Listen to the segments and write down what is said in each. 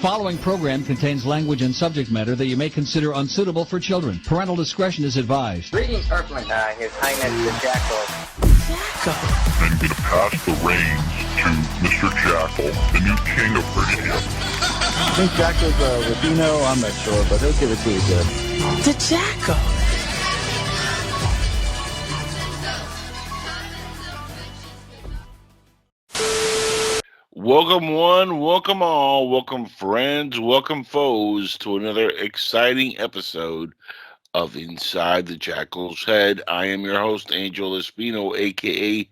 following program contains language and subject matter that you may consider unsuitable for children. Parental discretion is advised. Greetings, Earthling. His Highness the Jackals. I'm going to pass the reins to Mr. Jackal, the new king of radio. I think Jackal's Filipino. I'm not sure, but he'll give it to you good. The Jackal. Welcome one, welcome all, welcome friends, welcome foes to another exciting episode of Inside the Jackal's Head. I am your host, Angel Espino, aka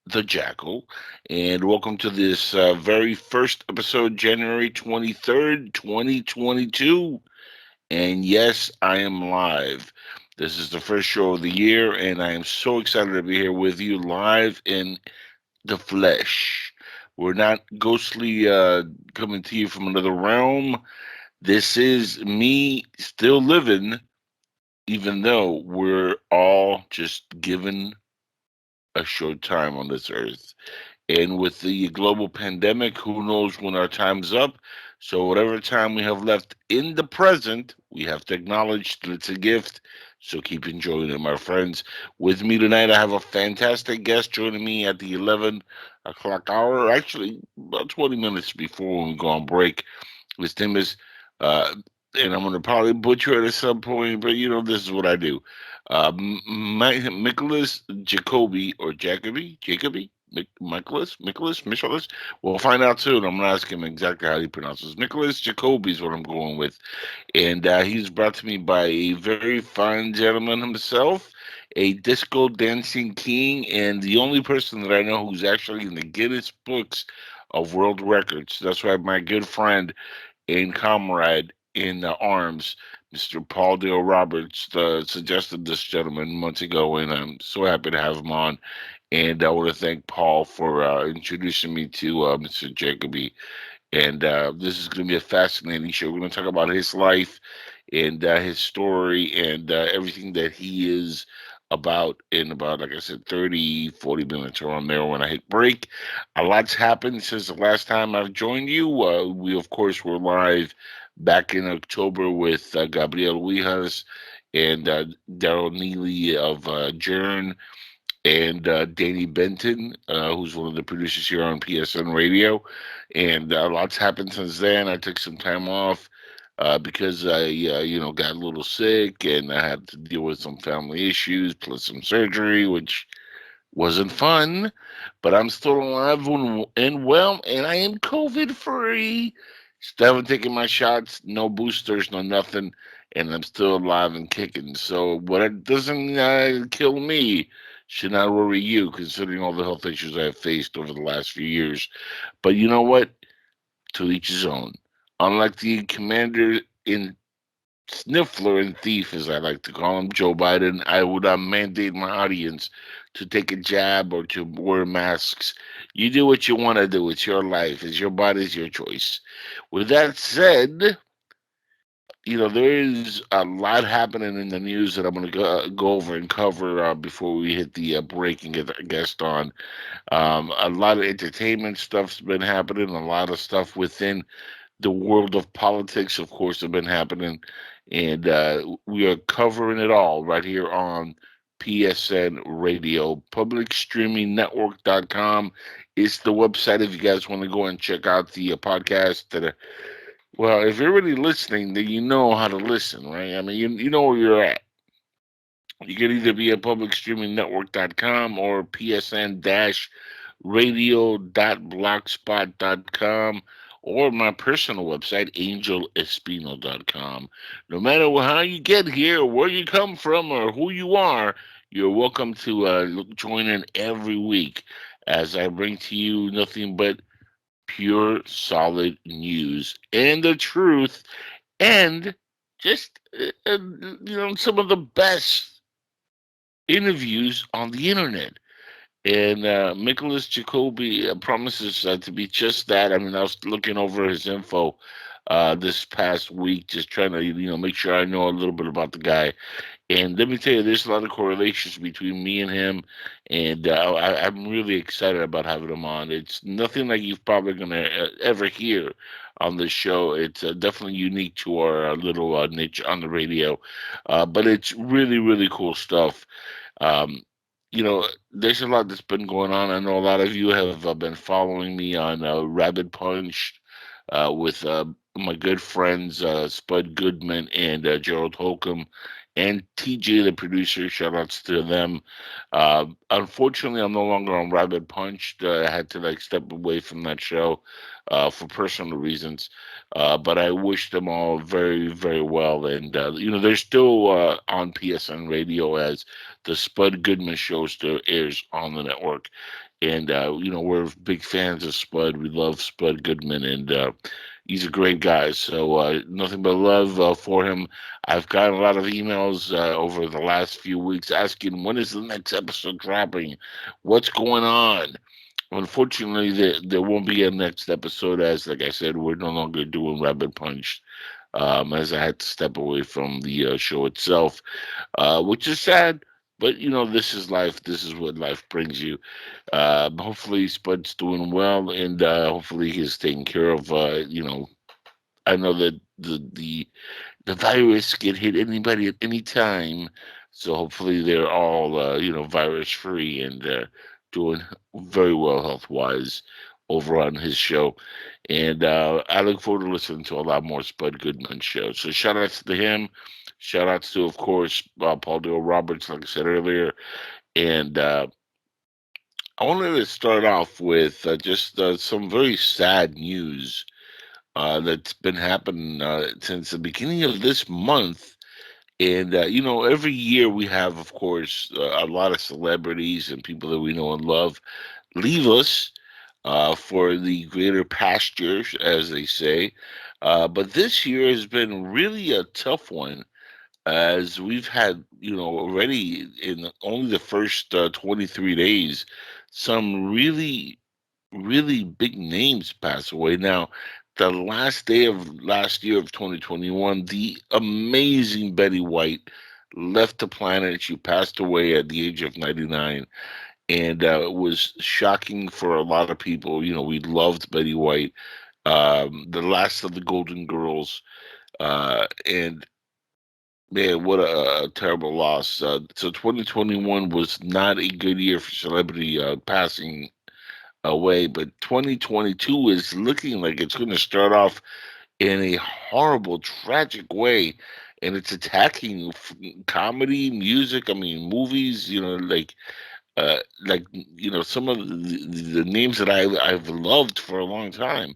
The Jackal, and welcome to this very first episode, January 23rd, 2022. And yes, I am live. This is the first show of the year, and I am so excited to be here with you live in the flesh. We're not ghostly coming to you from another realm. This is me still living, even though we're all just given a short time on this earth. And with the global pandemic, who knows when our time's up? So whatever time we have left in the present, we have to acknowledge that it's a gift. So keep enjoying it, my friends. With me tonight, I have a fantastic guest joining me at the 11 o'clock hour, actually about 20 minutes before we go on break. His name is, and I'm going to probably butcher it at some point, but you know, this is what I do. Michaelis Jacoby, or Jacoby? Michaelis? We'll find out soon. I'm going to ask him exactly how he pronounces. Michaelis Jacoby is what I'm going with. And he's brought to me by a very fine gentleman himself, a disco dancing king, and the only person that I know who's actually in the Guinness Books of World Records. That's right, my good friend and comrade in arms, Mr. Paul Dale Roberts, suggested this gentleman months ago, and I'm so happy to have him on. And I want to thank Paul for introducing me to Mr. Jacoby. And this is going to be a fascinating show. We're going to talk about his life and his story and everything that he is about in about, like I said, 30, 40 minutes around there when I hit break. A lot's happened since the last time I've joined you. We, of course, were live back in October with Gabriel Wijas and Daryl Neely of Jern, and Danny Benton, who's one of the producers here on PSN Radio. And lots happened since then. I took some time off because I, got a little sick, and I had to deal with some family issues, plus some surgery, which wasn't fun. But I'm still alive and well, and I am COVID-free. Still haven't taken my shots, no boosters, no nothing, and I'm still alive and kicking. So what doesn't kill me should not worry you, considering all the health issues I've faced over the last few years. But you know what? To each his own. Unlike the commander in Sniffler and Thief, as I like to call him, Joe Biden, I would not mandate my audience to take a jab or to wear masks. You do what you want to do. It's your life. It's your body. It's your choice. With that said, there is a lot happening in the news that I'm going to go over and cover before we hit the break and get a guest on. A lot of entertainment stuff's been happening. A lot of stuff within the world of politics, of course, have been happening. And we are covering it all right here on PSN Radio. PublicStreamingNetwork.com is the website if you guys want to go and check out the podcast. Well, if you're really listening, then you know how to listen, right? I mean, you know where you're at. You can either be at PublicStreamingNetwork.com or PSN-radio.blogspot.com or my personal website, AngelEspino.com. No matter how you get here, or where you come from, or who you are, you're welcome to join in every week as I bring to you nothing but pure, solid news and the truth, and just some of the best interviews on the internet. And Michaelis Jacoby promises to be just that. I mean, I was looking over his info this past week, just trying to make sure I know a little bit about the guy. And let me tell you, there's a lot of correlations between me and him, and I'm really excited about having him on. It's nothing like you've probably gonna ever hear on this show. It's definitely unique to our little niche on the radio, but it's really, really cool stuff. Um, there's a lot that's been going on. I know a lot of you have been following me on Rabbit Punch with my good friends Spud Goodman and Gerald Holcomb and TJ, the producer. Shout outs to them. Unfortunately, I'm no longer on Rabbit Punch. I had to step away from that show for personal reasons. But I wish them all very, very well. And they're still on PSN Radio as the Spud Goodman show still airs on the network. And we're big fans of Spud. We love Spud Goodman, and he's a great guy. So nothing but love for him. I've gotten a lot of emails over the last few weeks asking when is the next episode dropping, what's going on. Unfortunately, there won't be a next episode, as like I said, we're no longer doing Rabbit Punch. As I had to step away from the show itself, which is sad. But this is life. This is what life brings you. Hopefully, Spud's doing well, and hopefully he's taking care of. I know that the virus can hit anybody at any time, so hopefully they're all virus free and doing very well health wise over on his show. And I look forward to listening to a lot more Spud Goodman shows. So shout outs to him. Shout outs to, of course, Paul Dale Roberts, like I said earlier. And I wanted to start off with just some very sad news that's been happening since the beginning of this month. And, every year we have, of course, a lot of celebrities and people that we know and love leave us for the greater pastures, as they say. But this year has been really a tough one, as we've had, already in only the first 23 days, some really, really big names pass away. Now, the last day of last year of 2021, the amazing Betty White left the planet. She passed away at the age of 99. And it was shocking for a lot of people. We loved Betty White, the last of the Golden Girls. And man, what a terrible loss. So 2021 was not a good year for celebrity passing away, but 2022 is looking like it's going to start off in a horrible, tragic way. And it's attacking comedy, music, I mean, movies, some of the names that I've loved for a long time.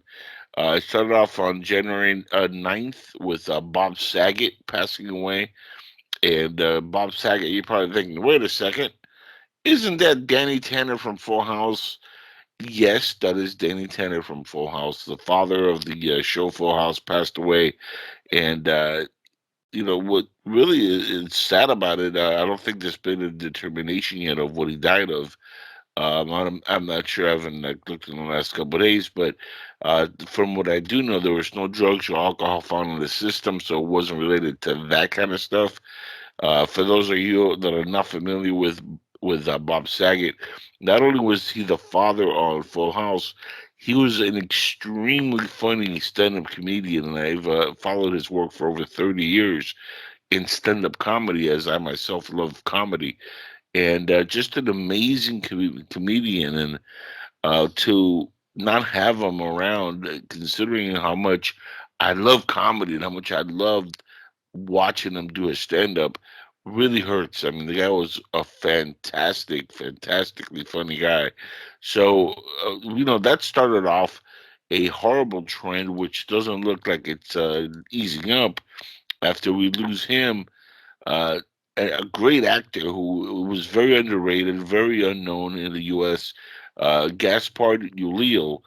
I started off on January 9th with Bob Saget passing away. And Bob Saget, you're probably thinking, wait a second, isn't that Danny Tanner from Full House? Yes, that is Danny Tanner from Full House. The father of the show Full House passed away. And, what really is sad about it, I don't think there's been a determination yet of what he died of. I'm not sure. I haven't looked in the last couple of days, but from what I do know, there was no drugs or alcohol found in the system, so it wasn't related to that kind of stuff. For those of you that are not familiar with Bob Saget, not only was he the father on Full House, he was an extremely funny stand-up comedian, and I've followed his work for over 30 years in stand-up comedy, as I myself love comedy, and just an amazing comedian. And to not have him around, considering how much I love comedy and how much I loved watching him do his stand-up, really hurts. I mean, the guy was a fantastically funny guy. So, that started off a horrible trend, which doesn't look like it's easing up after we lose him. Uh, a great actor who was very underrated, very unknown in the U.S. Gaspard Ulliel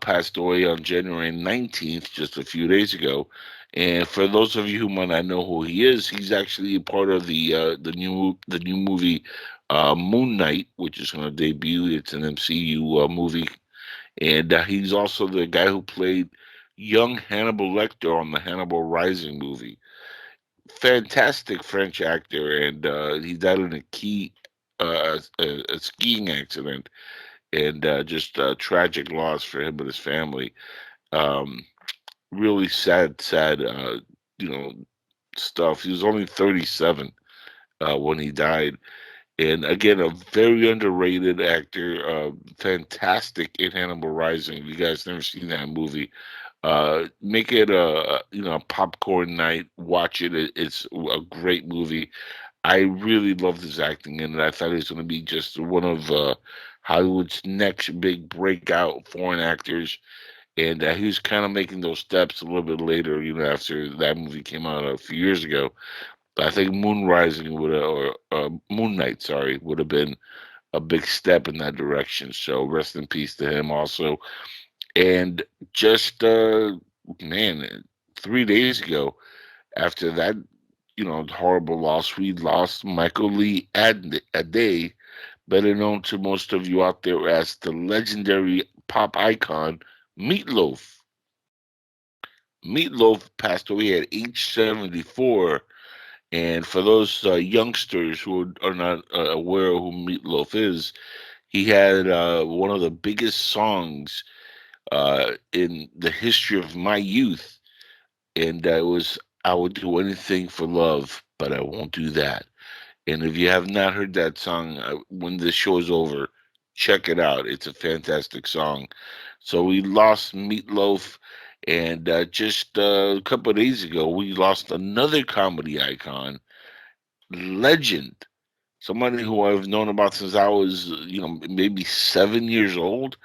passed away on January 19th, just a few days ago. And for those of you who might not know who he is, he's actually a part of the new movie Moon Knight, which is going to debut. It's an MCU movie, and he's also the guy who played young Hannibal Lecter on the Hannibal Rising movie. Fantastic French actor, and he died in a skiing accident, and just a tragic loss for him and his family. Um, really sad, you know, stuff. He was only 37 when he died, and again, a very underrated actor. Fantastic in Hannibal Rising. If you guys never seen that movie, make it a popcorn night. Watch it. It's a great movie. I really loved his acting in it. I thought he was going to be just one of Hollywood's next big breakout foreign actors, and he was kind of making those steps a little bit later. After that movie came out a few years ago, I think Moon Rising would have, or Moon Knight, sorry, would have been a big step in that direction. So rest in peace to him also. And just man, 3 days ago, after that, horrible loss, we lost Michael Lee Ade, better known to most of you out there as the legendary pop icon Meatloaf. Meatloaf passed away at age 74. And for those youngsters who are not aware of who Meatloaf is, he had one of the biggest songs in the history of my youth, and it was "I Would Do Anything for Love, but I Won't Do That." And if you have not heard that song, when this show is over, check it out. It's a fantastic song. So we lost Meatloaf, and just a couple of days ago, we lost another comedy icon, legend, somebody who I've known about since I was, maybe 7 years old,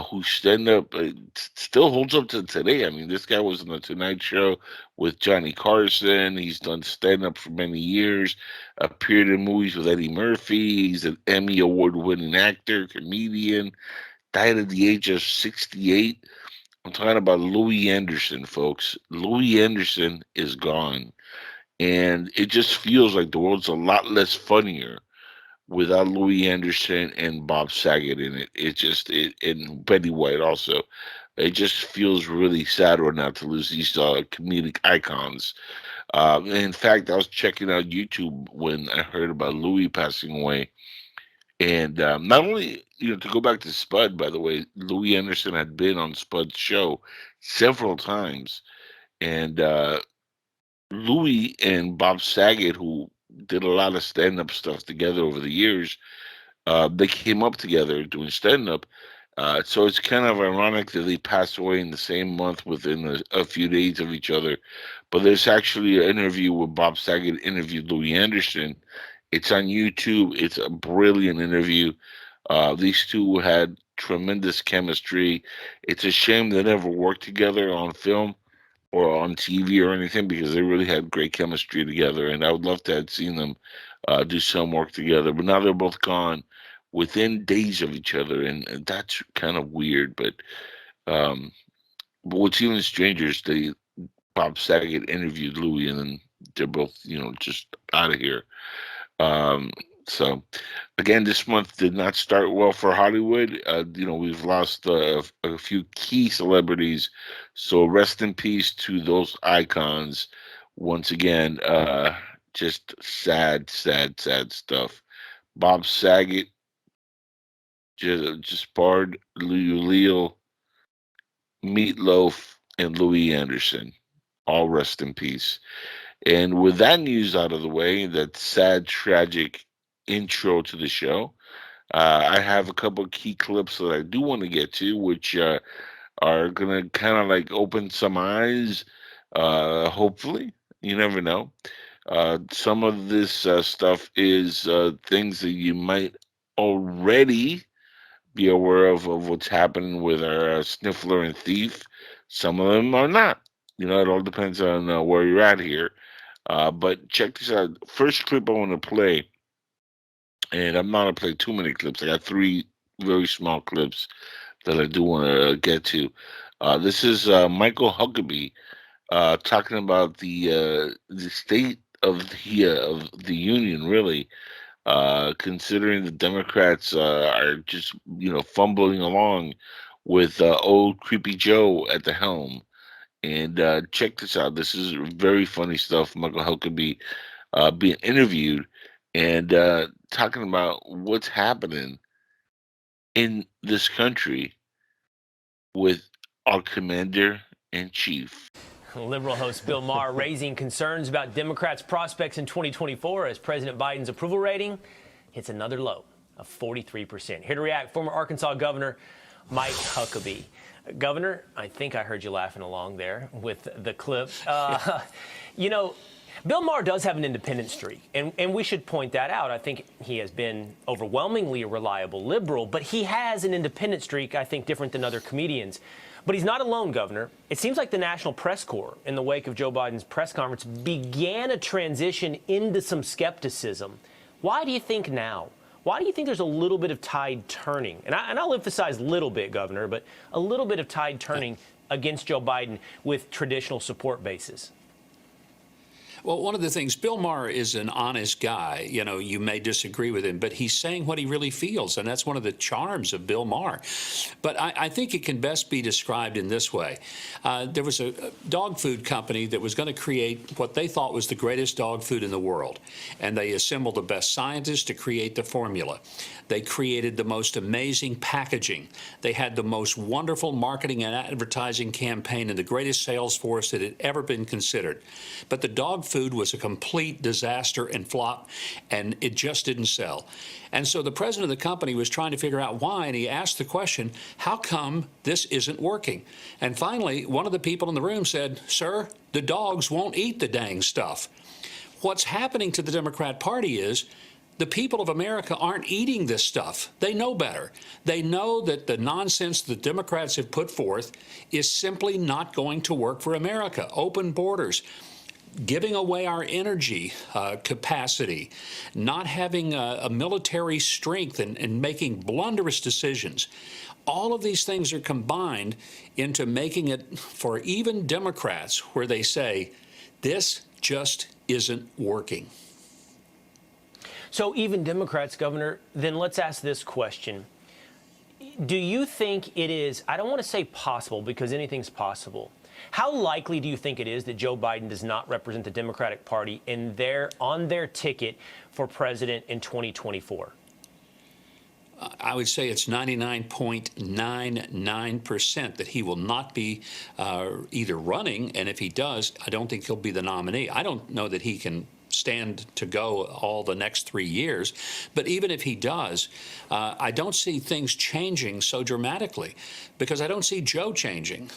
who stand up still holds up to today. I mean, this guy was on the Tonight Show with Johnny Carson. He's done stand up for many years, appeared in movies with Eddie Murphy. He's an Emmy Award winning actor, comedian, died at the age of 68. I'm talking about Louie Anderson, folks. Louie Anderson is gone. And it just feels like the world's a lot less funnier without Louis Anderson and Bob Saget in it. And Betty White also. It just feels really sad right now to lose these comedic icons. In fact, I was checking out YouTube when I heard about Louis passing away, and not only to go back to Spud. By the way, Louis Anderson had been on Spud's show several times, and Louis and Bob Saget, who did a lot of stand-up stuff together over the years, they came up together doing stand-up. So it's kind of ironic that they passed away in the same month within a few days of each other. But there's actually an interview where Bob Saget interviewed Louis Anderson. It's on YouTube. It's a brilliant interview. These two had tremendous chemistry. It's a shame they never worked together on film or on TV or anything, because they really had great chemistry together, and I would love to have seen them do some work together. But now they're both gone within days of each other, and that's kind of weird. Um, but what's even stranger is Bob Saget interviewed Louis, and then they're both just out of here. Um, so again, this month did not start well for Hollywood. We've lost a few key celebrities, so rest in peace to those icons. Once again, just sad stuff. Bob Saget just barred Leo, Meatloaf, and Louis Anderson. All rest in peace. And with that news out of the way, that sad, tragic intro to the show, I have a couple of key clips that I do want to get to, which are going to kind of like open some eyes, hopefully. You never know. Some of this stuff is things that you might already be aware of what's happening with our sniffler and thief. Some of them are not. It all depends on where you're at here. But check this out. First clip I want to play, and I'm not going to play too many clips. I got three very small clips that I do want to get to. This is Michael Huckabee talking about the state of the union, really, considering the Democrats are just fumbling along with old creepy Joe at the helm. And check this out. This is very funny stuff. Michael Huckabee being interviewed and talking about what's happening in this country with our commander in chief. Liberal host Bill Maher raising concerns about Democrats' prospects in 2024 as President Biden's approval rating hits another low of 43%. Here to react, former Arkansas Governor Mike Huckabee. Governor, I think I heard you laughing along there with the clip. You know, Bill Maher does have an independent streak, and we should point that out. I think he has been overwhelmingly a reliable liberal, but he has an independent streak, I think, different than other comedians. But he's not alone, Governor. It seems like the National Press Corps, in the wake of Joe Biden's press conference, began a transition into some skepticism. Why do you think now? Why do you think there's a little bit of tide turning? And I'll emphasize little bit, Governor, but a little bit of tide turning against Joe Biden with traditional support bases. Well, one of the things, Bill Maher is an honest guy. You know, you may disagree with him, but he's saying what he really feels, and that's one of the charms of Bill Maher. But I think it can best be described in this way. There was a dog food company that was going to create what they thought was the greatest dog food in the world, and they assembled the best scientists to create the formula. They created the most amazing packaging. They had the most wonderful marketing and advertising campaign and the greatest sales force that had ever been considered. But the dog food was a complete disaster and flop, and it just didn't sell. And so the president of the company was trying to figure out why, and he asked the question, how come this isn't working? And finally, one of the people in the room said, "Sir, the dogs won't eat the dang stuff." What's happening to the Democrat Party is the people of America aren't eating this stuff. They know better. They know that the nonsense the Democrats have put forth is simply not going to work for America. Open borders, giving away our energy capacity, not having a military strength, and making blunderous decisions. All of these things are combined into making it for even Democrats where they say, this just isn't working. So even Democrats, Governor, then let's ask this question. Do you think it is, I don't want to say possible because anything's possible, how likely do you think it is that Joe Biden does not represent the Democratic Party on their ticket for president in 2024? I would say it's 99.99% that he will not be either running, and if he does, I don't think he'll be the nominee. I don't know that he can stand to go all the next 3 years. But even if he does, I don't see things changing so dramatically because I don't see Joe changing.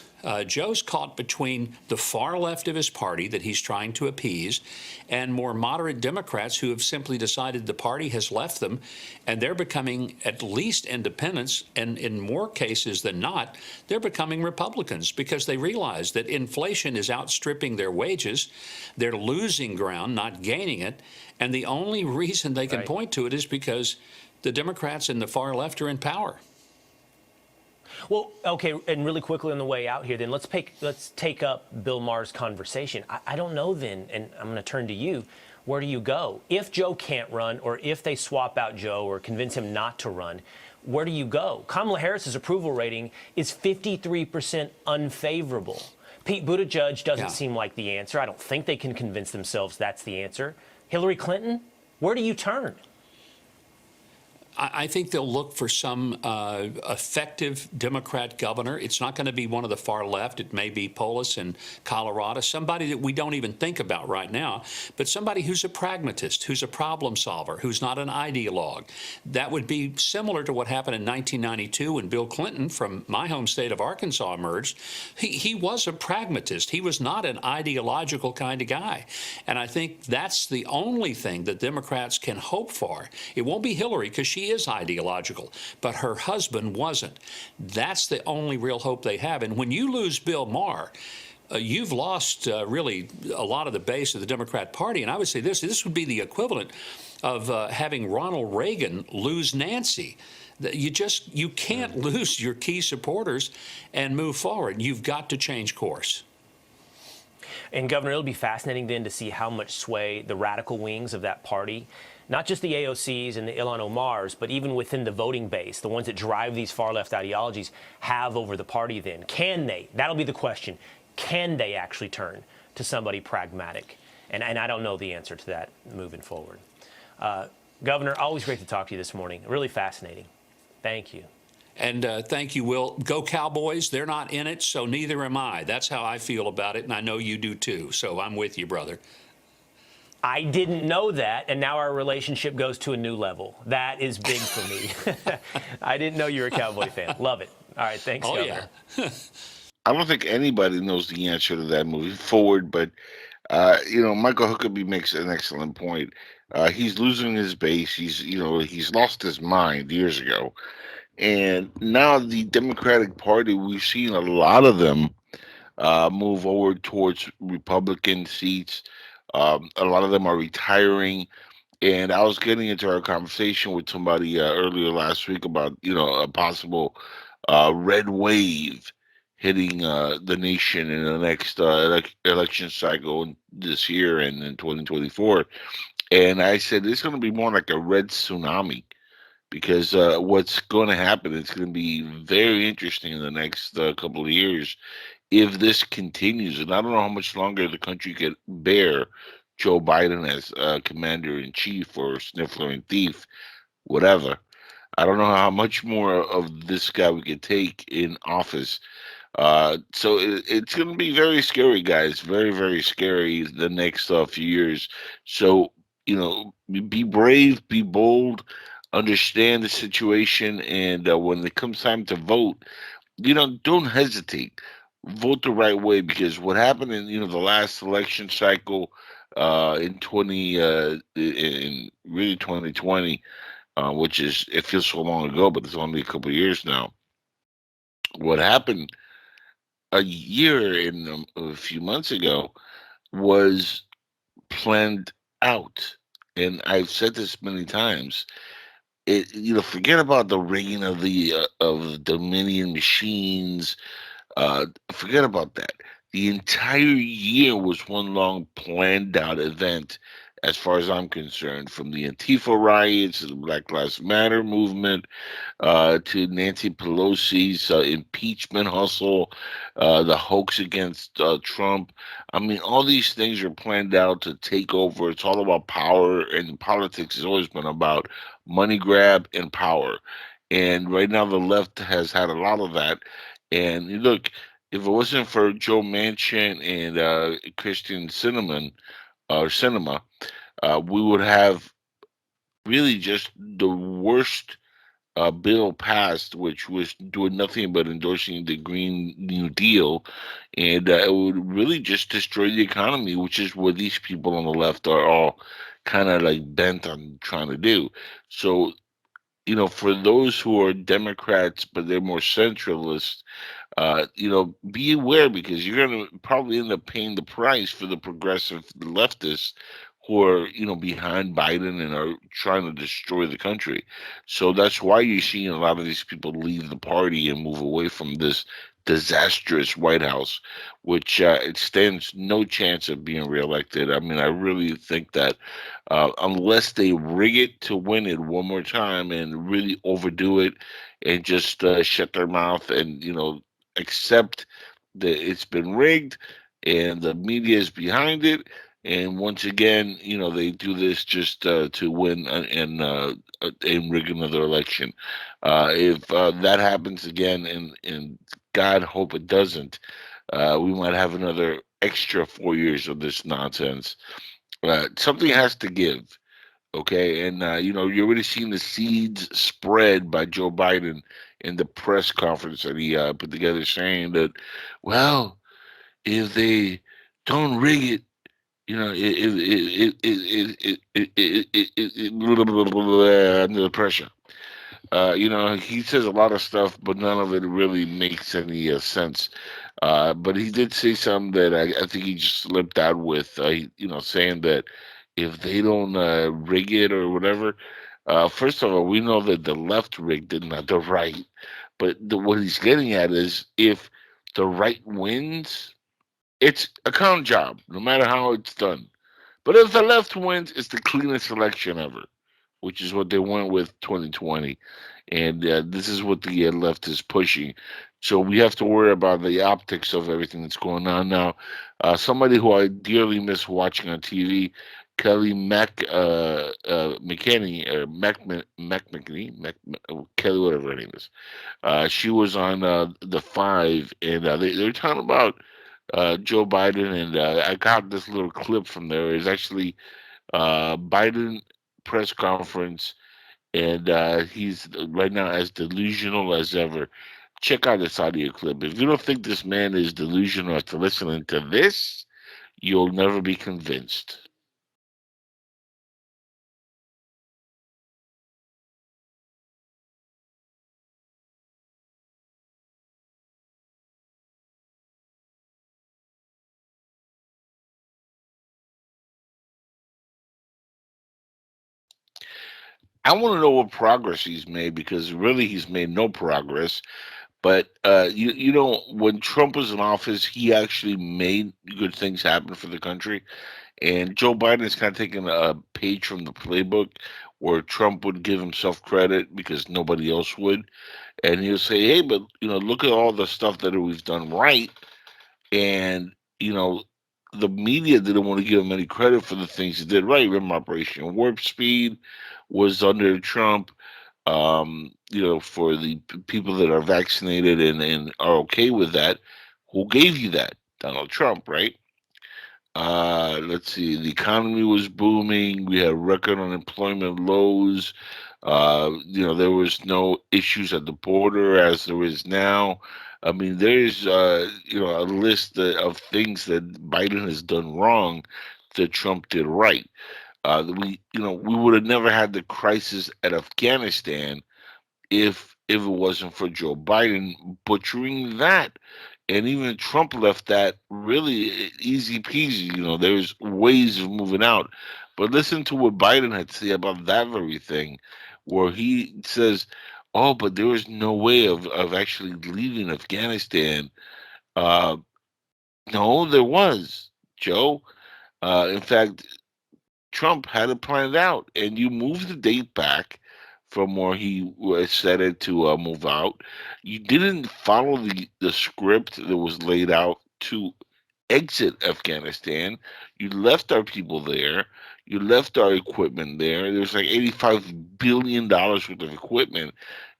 Joe's caught between the far left of his party that he's trying to appease and more moderate Democrats who have simply decided the party has left them and they're becoming at least independents, and in more cases than not, they're becoming Republicans because they realize that inflation is outstripping their wages. They're losing ground, not gaining it, and the only reason they can point to it is because the Democrats and the far left are in power. Well, okay, and really quickly on the way out here, then let's take up Bill Maher's conversation. I don't know then, and I'm going to turn to you. Where do you go? If Joe can't run, or if they swap out Joe or convince him not to run, where do you go? Kamala Harris's approval rating is 53% unfavorable. Pete Buttigieg doesn't seem like the answer. I don't think they can convince themselves that's the answer. Hillary Clinton, where do you turn? I think they'll look for some effective Democrat governor. It's not going to be one of the far left. It may be Polis in Colorado, somebody that we don't even think about right now, but somebody who's a pragmatist, who's a problem solver, who's not an ideologue. That would be similar to what happened in 1992 when Bill Clinton from my home state of Arkansas emerged. He was a pragmatist. He was not an ideological kind of guy. And I think that's the only thing that Democrats can hope for. It won't be Hillary because she is ideological, but her husband wasn't. That's the only real hope they have. And when you lose Bill Maher, you've lost really a lot of the base of the Democrat Party. And I would say this would be the equivalent of having Ronald Reagan lose Nancy. You can't lose your key supporters and move forward. You've got to change course. And Governor, it'll be fascinating then to see how much sway the radical wings of that party, not just the AOCs and the Ilhan Omars, but even within the voting base, the ones that drive these far-left ideologies, have over the party then. Can they? That'll be the question. can they actually turn to somebody pragmatic? And I don't know the answer to that moving forward. Governor, always great to talk to you this morning. Really fascinating. Thank you. And thank you, Will. Go Cowboys. They're not in it, so neither am I. That's how I feel about it, and I know you do too. So I'm with you, brother. I didn't know that, and now our relationship goes to a new level. That is big for me. I didn't know you were a Cowboy fan. Love it. All right, thanks, Governor. Yeah. I don't think anybody knows the answer to that moving forward, but Michael Huckabee makes an excellent point. He's losing his base. He's lost his mind years ago, and now the Democratic Party, we've seen a lot of them move over towards Republican seats. A lot of them are retiring. And I was getting into our conversation with somebody earlier last week about, a possible red wave hitting the nation in the next election cycle this year and in 2024. And I said it's going to be more like a red tsunami because what's going to happen, it's going to be very interesting in the next couple of years if this continues. And I don't know how much longer the country could bear Joe Biden as commander in chief or sniffler and thief, whatever. I don't know how much more of this guy we could take in office. So it's going to be very scary, guys. Very, very scary the next few years. So, be brave, be bold, understand the situation. And when it comes time to vote, don't hesitate. Vote the right way, because what happened in the last election cycle in really 2020, which is, it feels so long ago, but it's only a couple of years now. What happened a year and a few months ago was planned out, and I've said this many times. Forget about the rigging of the Dominion machines. Forget about that. The entire year was one long planned out event, as far as I'm concerned, from the Antifa riots to the Black Lives Matter movement, to Nancy Pelosi's impeachment hustle, the hoax against Trump. I mean, all these things are planned out to take over. It's all about power, and politics has always been about money grab and power. And right now, the left has had a lot of that. And you look, if it wasn't for Joe Manchin and Christian Cinema, we would have really just the worst bill passed, which was doing nothing but endorsing the Green New Deal, and it would really just destroy the economy, which is what these people on the left are all kind of like bent on trying to do. So, for those who are Democrats, but they're more centralist, be aware, because you're going to probably end up paying the price for the progressive leftists who are, behind Biden and are trying to destroy the country. So that's why you're seeing a lot of these people leave the party and move away from this disastrous White House, which it stands no chance of being reelected. I mean, I really think that unless they rig it to win it one more time and really overdo it and just shut their mouth and, accept that it's been rigged and the media is behind it. And once again, they do this just to win and rig another election. If that happens again, and God hope it doesn't, we might have another extra 4 years of this nonsense. Something has to give. Okay, and you're already seeing the seeds spread by Joe Biden in the press conference that he put together, saying that, well, if they don't rig it, under the pressure. He says a lot of stuff, but none of it really makes any sense. But he did say something that I think he just slipped out with, saying that if they don't rig it or whatever, first of all, we know that the left rigged it, not the right. But what he's getting at is, if the right wins, it's a con job, no matter how it's done. But if the left wins, it's the cleanest election ever, which is what they went with 2020. And this is what the left is pushing So we have to worry about the optics of everything that's going on now. Somebody who I dearly miss watching on TV, Kelly McKinney, or McKinney, Kelly, whatever her name is. She was on the Five, and they were talking about Joe Biden, and I got this little clip from there. It's actually Biden press conference, and he's right now as delusional as ever. Check out this audio clip. If you don't think this man is delusional after listening to this, you'll never be convinced. I want to know what progress he's made, because really he's made no progress. But you know, when Trump was in office, he actually made good things happen for the country. And Joe Biden is kind of taking a page from the playbook, where Trump would give himself credit because nobody else would, and he'll say, "Hey, but look at all the stuff that we've done right." And you know, the media didn't want to give him any credit for the things he did right. Remember, Operation Warp Speed was under Trump. For the people that are vaccinated and are okay with that, who gave you that? Donald Trump, right? Let's see. The economy was booming. We had record unemployment lows. There was no issues at the border as there is now. I mean, there's a list of things that Biden has done wrong that Trump did right. We would have never had the crisis at Afghanistan if it wasn't for Joe Biden butchering that. And even Trump left that really easy peasy. There's ways of moving out. But listen to what Biden had to say about that very thing, where he says, "Oh, but there was no way of actually leaving Afghanistan." Uh, no, there was, Joe. In fact, Trump had it planned out, and you moved the date back from where he was set it to move out. You didn't follow the script that was laid out to exit Afghanistan. You left our people there. You left our equipment there. There's like $85 billion worth of equipment.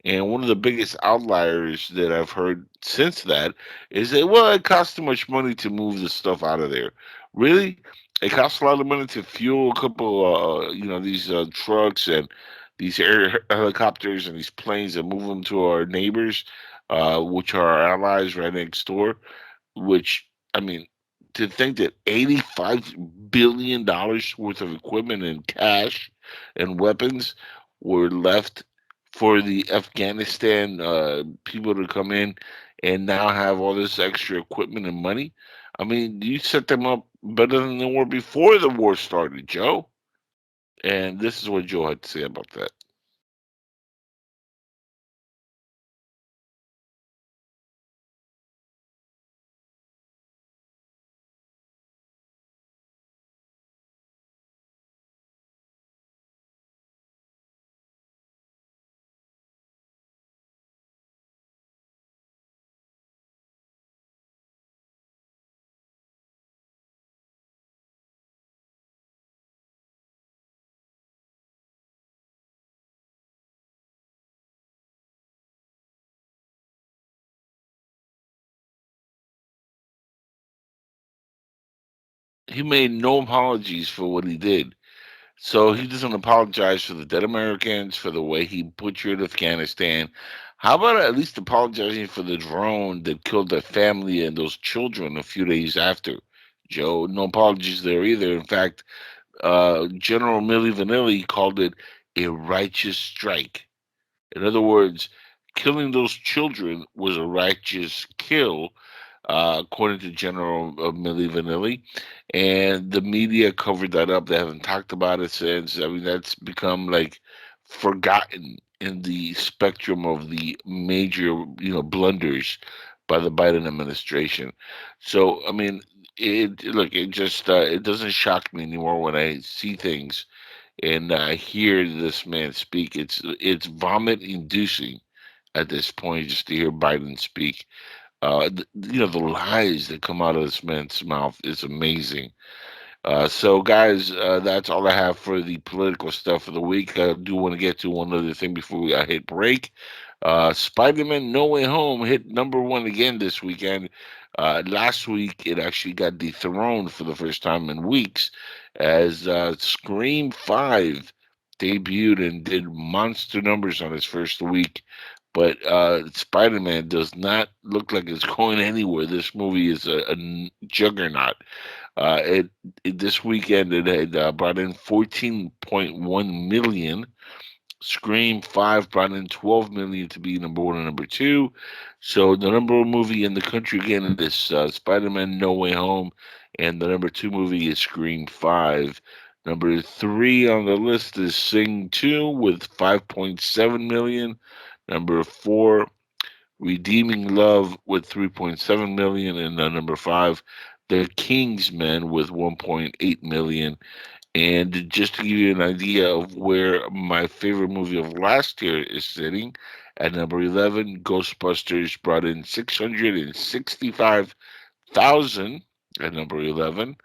And one of the biggest outliers that I've heard since that is that, well, it costs too much money to move the stuff out of there. Really? It costs a lot of money to fuel a couple, these trucks and these air helicopters and these planes and move them to our neighbors, which are our allies right next door. Which, I mean, to think that $85 billion worth of equipment and cash and weapons were left for the Afghanistan people to come in and now have all this extra equipment and money. I mean, you set them up better than they were before the war started, Joe. And this is what Joe had to say about that. He made no apologies for what he did. So he doesn't apologize for the dead Americans, for the way he butchered Afghanistan. How about at least apologizing for the drone that killed their family and those children a few days after? Joe, no apologies there either. In fact, General Milli Vanilli called it a righteous strike. In other words, killing those children was a righteous kill, according to General Milli Vanilli. And the media covered that up. They haven't talked about it since. I mean, that's become like forgotten in the spectrum of the major, blunders by the Biden administration. So, I mean, it doesn't shock me anymore when I see things and I hear this man speak. It's vomit inducing at this point just to hear Biden speak. The lies that come out of this man's mouth is amazing. So, guys, that's all I have for the political stuff of the week. I do want to get to one other thing before we hit break. Spider-Man No Way Home hit #1 again this weekend. Last week, it actually got dethroned for the first time in weeks as Scream 5 debuted and did monster numbers on its first week. But Spider-Man does not look like it's going anywhere. This movie is a juggernaut. Uh, it, this weekend it had brought in 14.1 million. Scream 5 brought in 12 million to be #1 and #2. So the #1 movie in the country again is Spider-Man No Way Home, and the #2 movie is Scream 5. #3 on the list is Sing 2 with 5.7 million. #4, Redeeming Love with 3.7 million, and #5, The Kingsman with 1.8 million. And just to give you an idea of where my favorite movie of last year is sitting, at #11, Ghostbusters brought in 665,000 at #11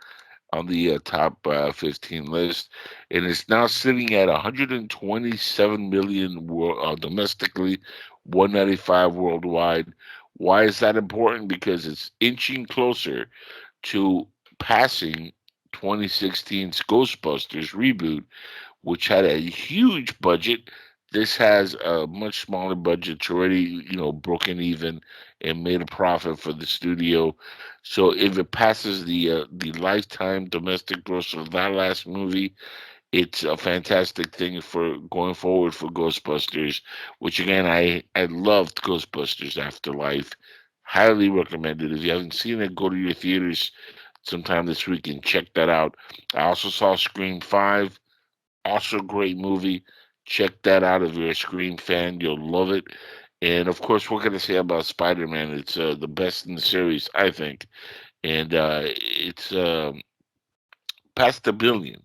on the top 15 list, and it's now sitting at 127 million domestically, 195 worldwide. Why is that important? Because it's inching closer to passing 2016's Ghostbusters reboot, which had a huge budget. This has a much smaller budget. It's already, broken even and made a profit for the studio. So if it passes the lifetime domestic gross of that last movie, it's a fantastic thing for going forward for Ghostbusters. Which again, I loved Ghostbusters Afterlife. Highly recommended. If you haven't seen it, go to your theaters sometime this week and check that out. I also saw Scream 5. Also, great movie. Check that out if you're a Scream fan. You'll love it. And of course, what can I say about Spider Man? It's the best in the series, I think. And it's past a billion,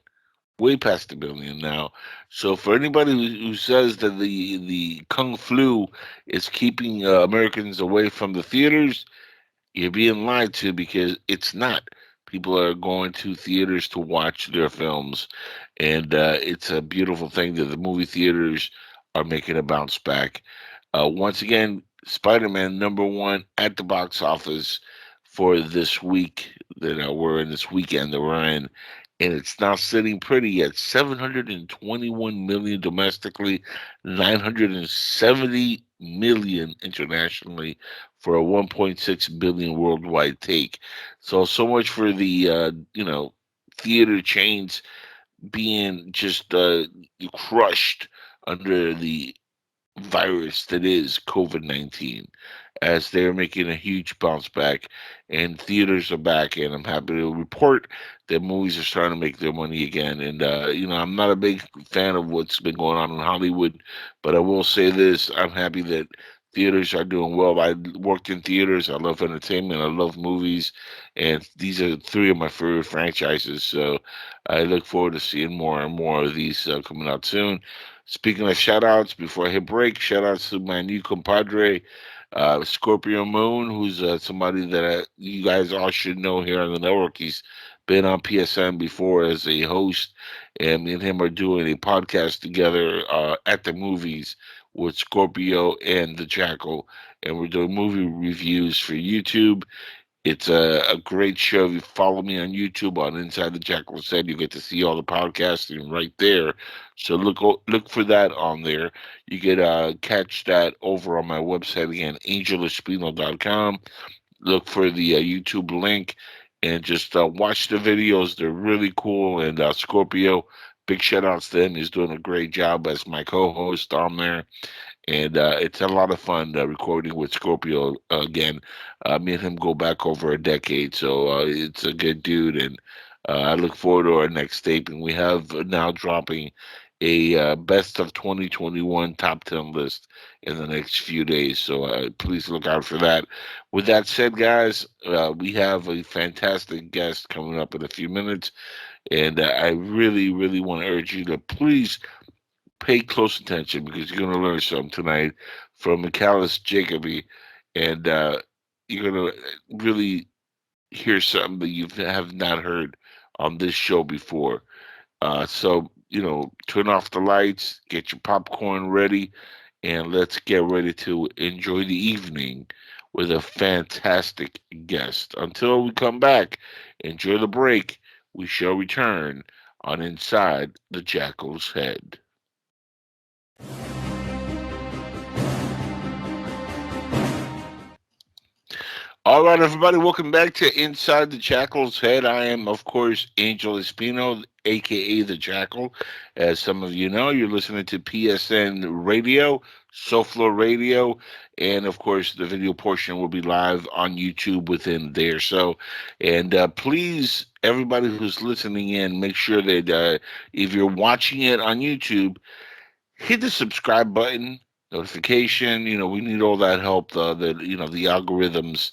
way past a billion now. So for anybody who says that the Kung Flu is keeping Americans away from the theaters, you're being lied to because it's not. People are going to theaters to watch their films, and it's a beautiful thing that the movie theaters are making a bounce back. Once again, Spider-Man #1 at the box office for this week that we're in, this weekend that we're in, and it's now sitting pretty at 721 million domestically, 970 million internationally, for a 1.6 billion worldwide take. So much for the theater chains being just crushed under the virus that is COVID-19, as they're making a huge bounce back and theaters are back. And I'm happy to report that movies are starting to make their money again. And, I'm not a big fan of what's been going on in Hollywood, but I will say this: I'm happy that theaters are doing well. I worked in theaters. I love entertainment. I love movies. And these are three of my favorite franchises. So I look forward to seeing more and more of these coming out soon. Speaking of shout outs, before I hit break, shout outs to my new compadre, Scorpio Moon, who's somebody that you guys all should know here on the network. He's been on PSN before as a host, and me and him are doing a podcast together at the movies with Scorpio and the Jackal, and we're doing movie reviews for YouTube. It's a great show. If you follow me on YouTube on Inside the Jackal Said, you get to see all the podcasting right there. So look for that on there. You get catch that over on my website again, angelespino.com. Look for the YouTube link and just watch the videos. They're really cool. And Scorpio, big shout outs to him. He's doing a great job as my co-host on there, and it's a lot of fun recording with Scorpio again. Me and him go back over a decade, so it's a good dude, and I look forward to our next tape. And we have now dropping a best of 2021 top 10 list in the next few days, so please look out for that. With that said, guys, we have a fantastic guest coming up in a few minutes, and I really, really want to urge you to please pay close attention because you're going to learn something tonight from Michaelis Jacoby, and you're gonna really hear something that you have not heard on this show before. So turn off the lights, get your popcorn ready, and let's get ready to enjoy the evening with a fantastic guest. Until we come back, enjoy the break. We shall return on Inside the Jackal's Head. All right, everybody, welcome back to Inside the Jackal's Head. I am, of course, Angel Espino, aka the Jackal. As some of you know, you're listening to PSN Radio, SoFlo Radio, and of course, the video portion will be live on YouTube within there. So, and please, everybody who's listening in, make sure that if you're watching it on YouTube, hit the subscribe button, notification. We need all that help that the algorithms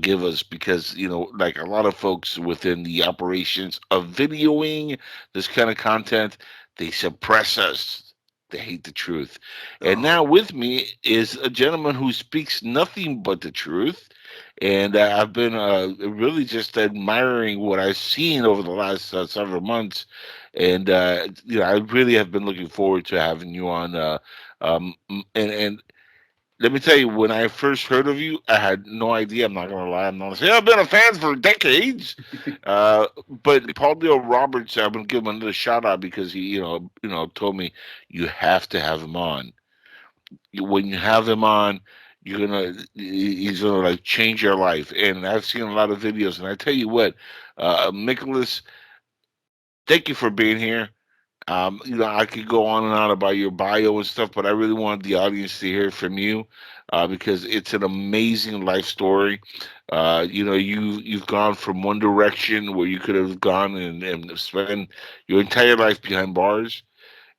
give us, because like a lot of folks within the operations of videoing this kind of content, they suppress us. They hate the truth. And now with me is a gentleman who speaks nothing but the truth. And I've been really just admiring what I've seen over the last several months, and I really have been looking forward to having you on. And let me tell you, when I first heard of you, I had no idea. I'm not gonna lie. I'm not gonna say I've been a fan for decades. But Paul Leo Roberts, I'm gonna give him another shout out because he, told me you have to have him on. When you have him on, he's gonna like change your life. And I've seen a lot of videos, and I tell you what, Michaelis, thank you for being here. I could go on and on about your bio and stuff, but I really wanted the audience to hear from you, because it's an amazing life story. You've gone from one direction where you could have gone and spent your entire life behind bars,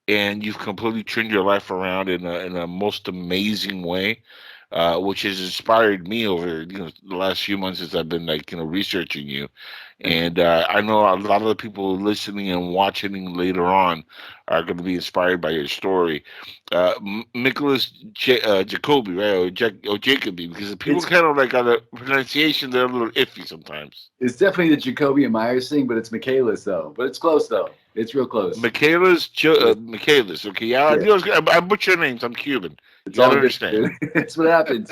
and you've completely turned your life around in a most amazing way, which has inspired me over the last few months as I've been researching you, and I know a lot of the people listening and watching later on are going to be inspired by your story. Michaelis Jacoby, right, or Jacoby, because people It's kind of like on the pronunciation, they're a little iffy sometimes. it's definitely the Jacoby and Myers thing, but it's Michaelis though. But it's close though. It's real close. Michaelis. Okay, yeah, I butcher names. I'm Cuban. It's You all gotta good, understand. dude. That's what happens.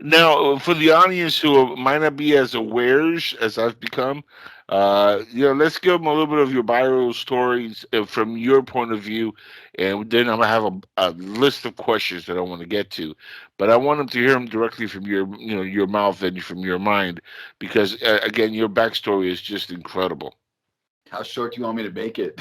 Now, for the audience who might not be as aware as I've become, let's give them a little bit of your bio stories from your point of view, and then I'm gonna have a list of questions that I want to get to, but I want them to hear them directly from your mouth and from your mind, because again, your backstory is just incredible. How short do you want me to make it?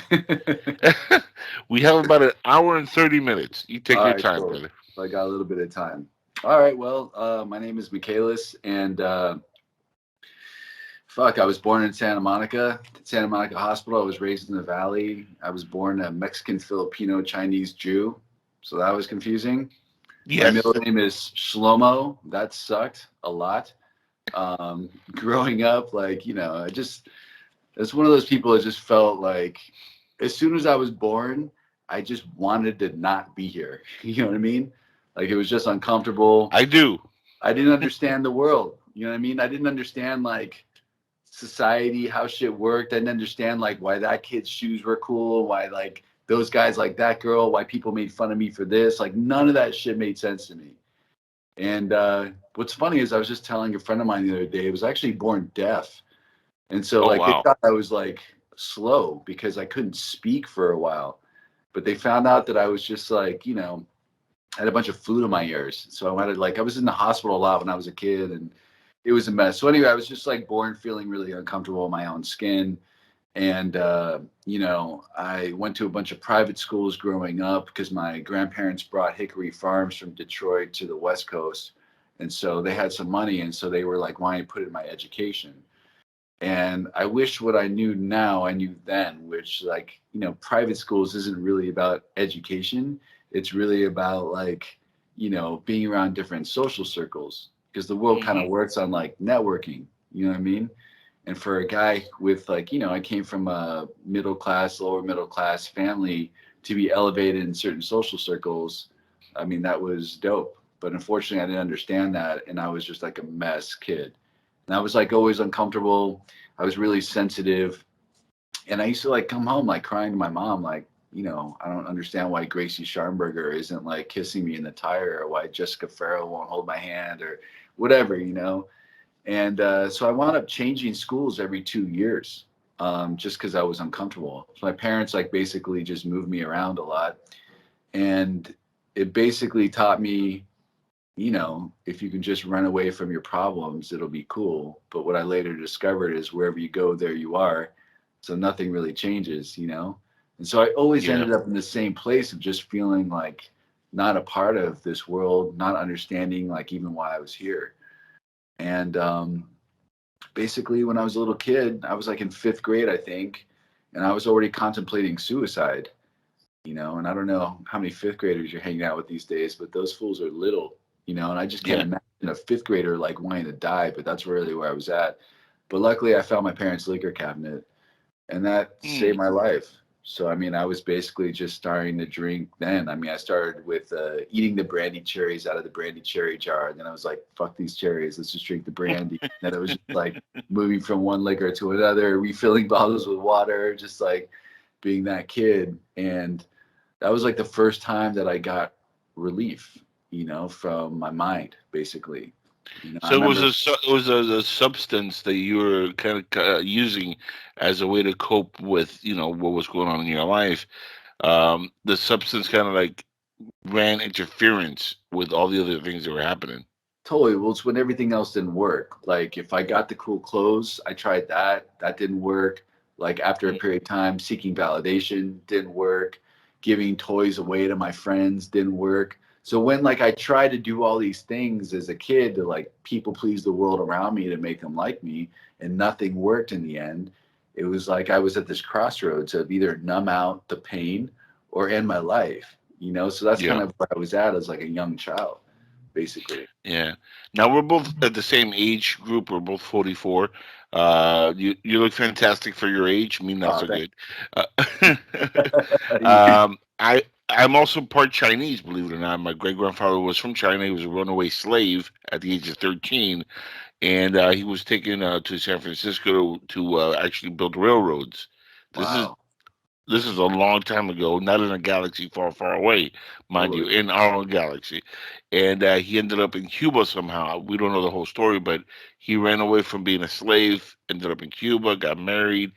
We have about an hour and 30 minutes. You take All your right, time, cool. brother. I got a little bit of time. All right. Well, my name is Michaelis, and I was born in Santa Monica Hospital. I was raised in the Valley. I was born a Mexican, Filipino, Chinese Jew, so that was confusing. Yes. My middle name is Shlomo. That sucked a lot. Growing up, it's one of those people that just felt like as soon as I was born, I just wanted to not be here. You know what I mean? Like it was just uncomfortable. I do. I didn't understand the world. You know what I mean? I didn't understand like society, how shit worked. I didn't understand like why that kid's shoes were cool, why like those guys like that girl, why people made fun of me for this. Like none of that shit made sense to me. And what's funny is I was just telling a friend of mine the other day, I was actually born deaf. And so they thought I was like slow because I couldn't speak for a while. But they found out that I was just like, I had a bunch of fluid in my ears. So I was in the hospital a lot when I was a kid, and it was a mess. So anyway, I was just like born feeling really uncomfortable in my own skin. And, I went to a bunch of private schools growing up because my grandparents brought hickory farms from Detroit to the West Coast. And so they had some money. And so they were like, why don't you put it in my education? And I wish what I knew now, I knew then, which private schools isn't really about education. It's really about being around different social circles, because the world kind of works on like networking, you know what I mean? And for a guy with I came from a lower middle class family to be elevated in certain social circles, I mean, that was dope. But unfortunately, I didn't understand that, and I was just like a mess kid. And I was like always uncomfortable. I was really sensitive, and I used to like come home like crying to my mom, like, I don't understand why Gracie Scharnberger isn't like kissing me in the tire, or why Jessica Farrell won't hold my hand, or whatever. And so I wound up changing schools every 2 years, just because I was uncomfortable. So my parents like basically just moved me around a lot, and it basically taught me, if you can just run away from your problems, it'll be cool. But what I later discovered is wherever you go, there you are. So nothing really changes. And so I always ended up in the same place of just feeling like not a part of this world, not understanding like even why I was here. And basically, when I was a little kid, I was like in 5th grade, I think, and I was already contemplating suicide. And I don't know how many 5th graders you're hanging out with these days, but those fools are little. And I just can't imagine a 5th grader like wanting to die, but that's really where I was at. But luckily, I found my parents' liquor cabinet, and that saved my life. So, I mean, I was basically just starting to drink then. I mean, I started with eating the brandy cherries out of the brandy cherry jar. And then I was like, fuck these cherries. Let's just drink the brandy. And then it was just like moving from one liquor to another, refilling bottles with water, just like being that kid. And that was like the first time that I got relief, from my mind, basically. I So it was remember a substance that you were kind of using as a way to cope with what was going on in your life. The substance kind of like ran interference with all the other things that were happening. totally. Well, it's when everything else didn't work. Like if I got the cool clothes, I tried that. That didn't work. Like after a period of time, seeking validation didn't work. Giving toys away to my friends didn't work. So when like I tried to do all these things as a kid to like people please the world around me to make them like me, and nothing worked in the end, it was like I was at this crossroads of either numb out the pain or end my life. So that's kind Yeah. of where I was at as like a young child, basically. Yeah. Now we're both at the same age group. We're both 44. You look fantastic for your age. Me not Oh, so thank good. I'm also part Chinese, believe it or not. My great grandfather was from China. He was a runaway slave at the age of 13, and he was taken to San Francisco to actually build railroads. This is Wow. this is a long time ago, not in a galaxy far, far away, mind you, Totally. in our own galaxy. And he ended up in Cuba somehow. We don't know the whole story, but he ran away from being a slave, ended up in Cuba, got married.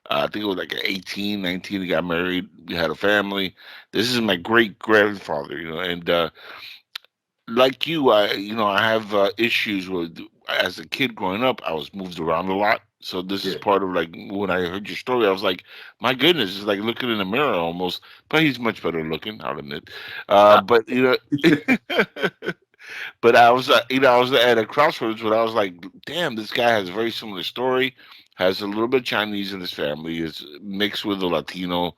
I think it was like 18, 19, he got married, he had a family. This is my great grandfather, and like you, I have issues with. As a kid growing up, I was moved around a lot. So this is Yeah. part of like when I heard your story, I was like, my goodness, it's like looking in a mirror almost. But he's much better looking, I'll admit. But but I was at a crossroads where I was like, damn, this guy has a very similar story. Has a little bit of Chinese in his family. Is mixed with a Latino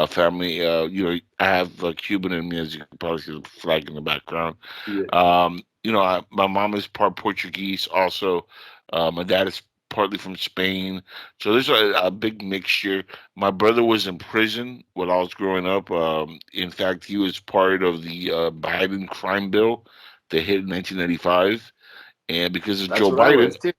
family. I have Cuban in me, as you can probably see the flag in the background. Yeah. My mom is part Portuguese also. My dad is partly from Spain. So there's a big mixture. My brother was in prison when I was growing up. In fact, he was part of the Biden crime bill that hit in 1995. And because of That's Joe what I Biden, was too.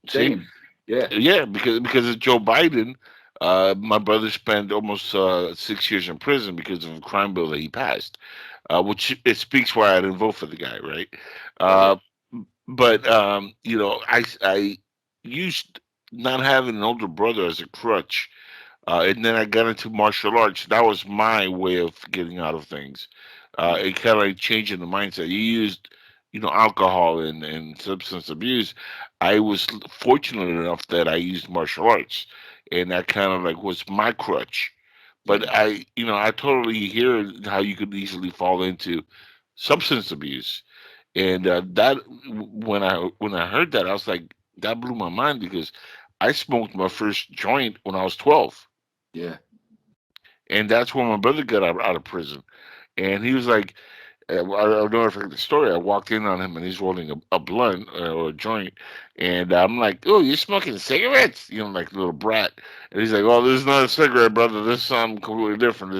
see, Same. Yeah. yeah, because of Joe Biden, my brother spent almost 6 years in prison because of a crime bill that he passed, which it speaks why I didn't vote for the guy, right? Right. Uh, but I used not having an older brother as a crutch, and then I got into martial arts. That was my way of getting out of things. Yeah. It kind of like changing the mindset. You used, alcohol and substance abuse. I was fortunate enough that I used martial arts, and that kind of like was my crutch. But Yeah. I totally hear how you could easily fall into substance abuse, and that when I heard that, I was like, that blew my mind because I smoked my first joint when I was 12, Yeah. and that's when my brother got out of prison. And he was like, I don't know if I forget the story. I walked in on him and he's rolling a blunt or a joint. And I'm like, oh, you're smoking cigarettes? Like a little brat. And he's like, oh, this is not a cigarette, brother. This is something completely different.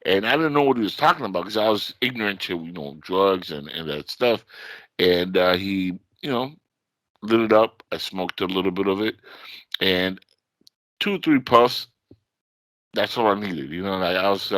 and I didn't know what he was talking about because I was ignorant to drugs and that stuff. And he lit it up. I smoked a little bit of it, and 2 or 3 puffs. That's all I needed. Like I was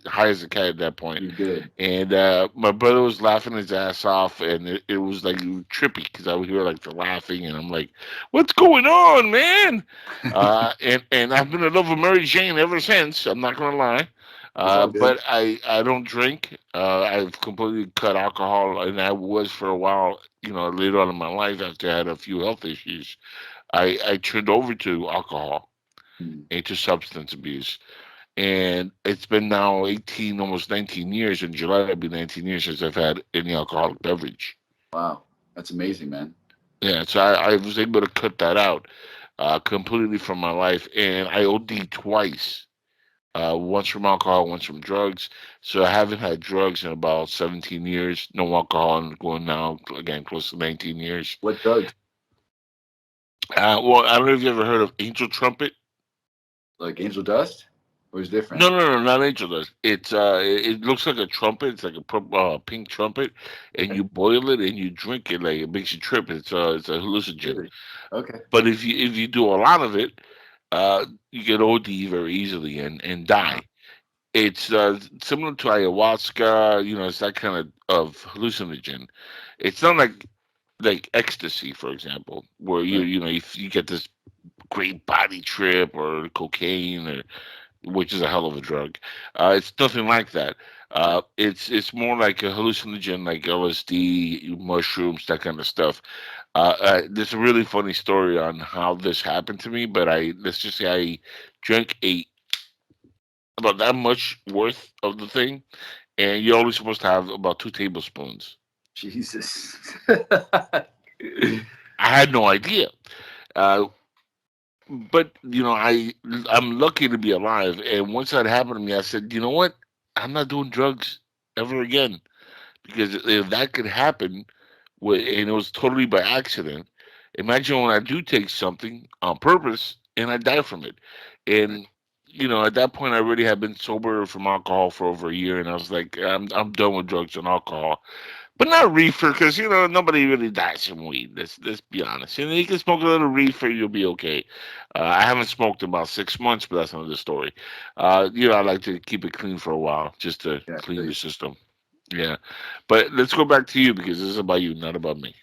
high as a cat at that point. You're good. And my brother was laughing his ass off, and it was like trippy because I would hear like the laughing, and I'm like, "What's going on, man?" And I've been in love with Mary Jane ever since. I'm not gonna lie, It's all good. but I don't drink. I've completely cut alcohol, and I was for a while. Later on in my life, after I had a few health issues, I turned over to alcohol Hmm. and to substance abuse. And it's been now 18, almost 19 years. In July, it'll be 19 years since I've had any alcoholic beverage. Wow, that's amazing, man. Yeah, so I was able to cut that out completely from my life. And I OD'd twice, once from alcohol, once from drugs. So I haven't had drugs in about 17 years. No alcohol, and going now, again, close to 19 years. What drugs? Well, I don't know if you ever heard of Angel Trumpet. Like Angel Dust, or is it different? No, not angel dust. It looks like a trumpet. It's like a pink trumpet, and you boil it and you drink it. Like it makes you trip. It's a hallucinogen. Really? Okay. But if you do a lot of it, you get OD very easily and die. It's similar to ayahuasca. It's that kind of hallucinogen. It's not like ecstasy, for example, where Right. you get this great body trip, or cocaine, or which is a hell of a drug. It's nothing like that. It's more like a hallucinogen, like LSD, mushrooms, that kind of stuff. There's a really funny story on how this happened to me, but let's just say I drank about that much worth of the thing, and you're only supposed to have about 2 tablespoons. Jesus. I had no idea. Uh, but I'm lucky to be alive. And once that happened to me, I said, you know what? I'm not doing drugs ever again, because if that could happen, and it was totally by accident. Imagine when I do take something on purpose and I die from it. And at that point, I already had been sober from alcohol for over a year, and I was like, I'm done with drugs and alcohol. But not reefer, because nobody really dies from weed. Let's be honest. You can smoke a little reefer, you'll be okay. I haven't smoked in about 6 months, but that's another story. I like to keep it clean for a while, just to Yeah, clean the please. system. Yeah, but let's go back to you, because this is about you, not about me.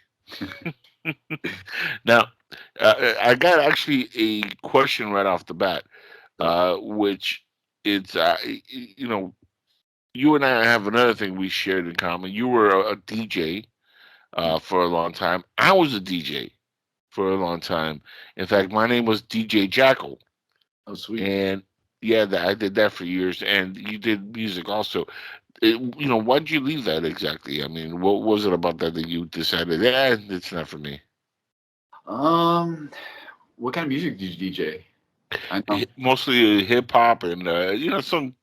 Now, I got actually a question right off the bat, Okay. which it's you and I have another thing we shared in common. You were a DJ for a long time. I was a DJ for a long time. In fact, my name was DJ Jackal, Oh, sweet. and yeah, I did that for years. And you did music also. Why did you leave that exactly? I mean, what was it about that you decided, yeah, it's not for me? Um, what kind of music did you DJ? I know. Mostly hip hop and some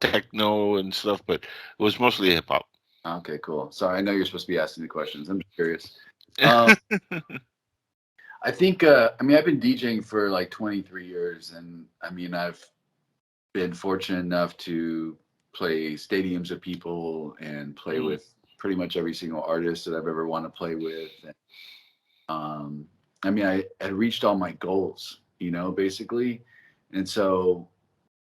techno and stuff, but it was mostly hip hop. Okay, cool. Sorry, I know you're supposed to be asking the questions. I'm just curious. Um, I think I mean I've been DJing for like 23 years, and I mean I've been fortunate enough to play stadiums of people and play Mm, with pretty much every single artist that I've ever want to play with. And, I mean I had reached all my goals, basically, and so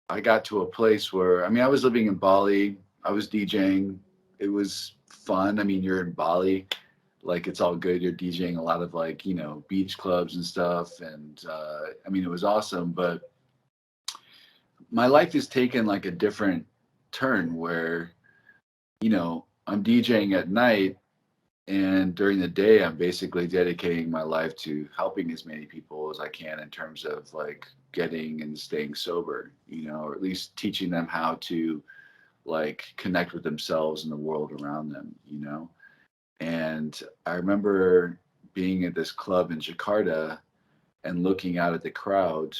I got to a place where I mean I was living in Bali, I was DJing, it was fun. I mean you're in Bali, like it's all good. You're DJing a lot of like beach clubs and stuff, and I mean it was awesome. But my life has taken like a different turn where I'm DJing at night, and during the day I'm basically dedicating my life to helping as many people as I can in terms of like getting and staying sober, or at least teaching them how to like connect with themselves and the world around them. And I remember being at this club in Jakarta and looking out at the crowd,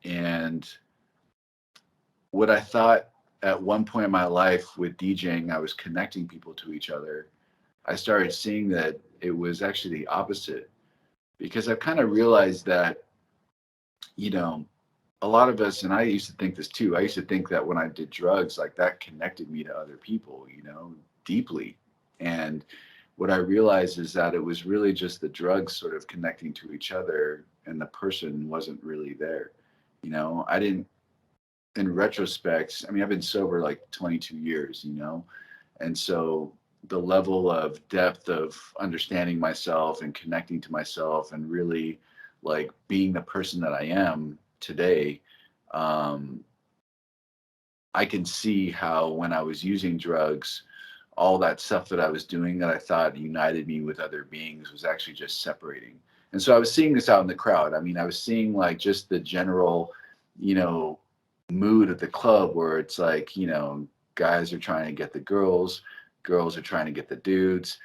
and what I thought at one point in my life with DJing, I was connecting people to each other. I started seeing that it was actually the opposite, because I've kind of realized that, you know, a lot of us, and I used to think this too, I used to think that when I did drugs, like that connected me to other people, you know, deeply. And what I realized is that it was really just the drugs sort of connecting to each other, and the person wasn't really there. You know, I didn't, in retrospect, I mean, I've been sober like 22 years, you know, and so the level of depth of understanding myself and connecting to myself and really like being the person that I am today, um, I can see how when I was using drugs, all that stuff that I was doing that I thought united me with other beings was actually just separating. And so I was seeing this out in the crowd. I mean, I was seeing like just the general, you know, mood at the club where it's like, you know, guys are trying to get the girls, girls are trying to get the dudes.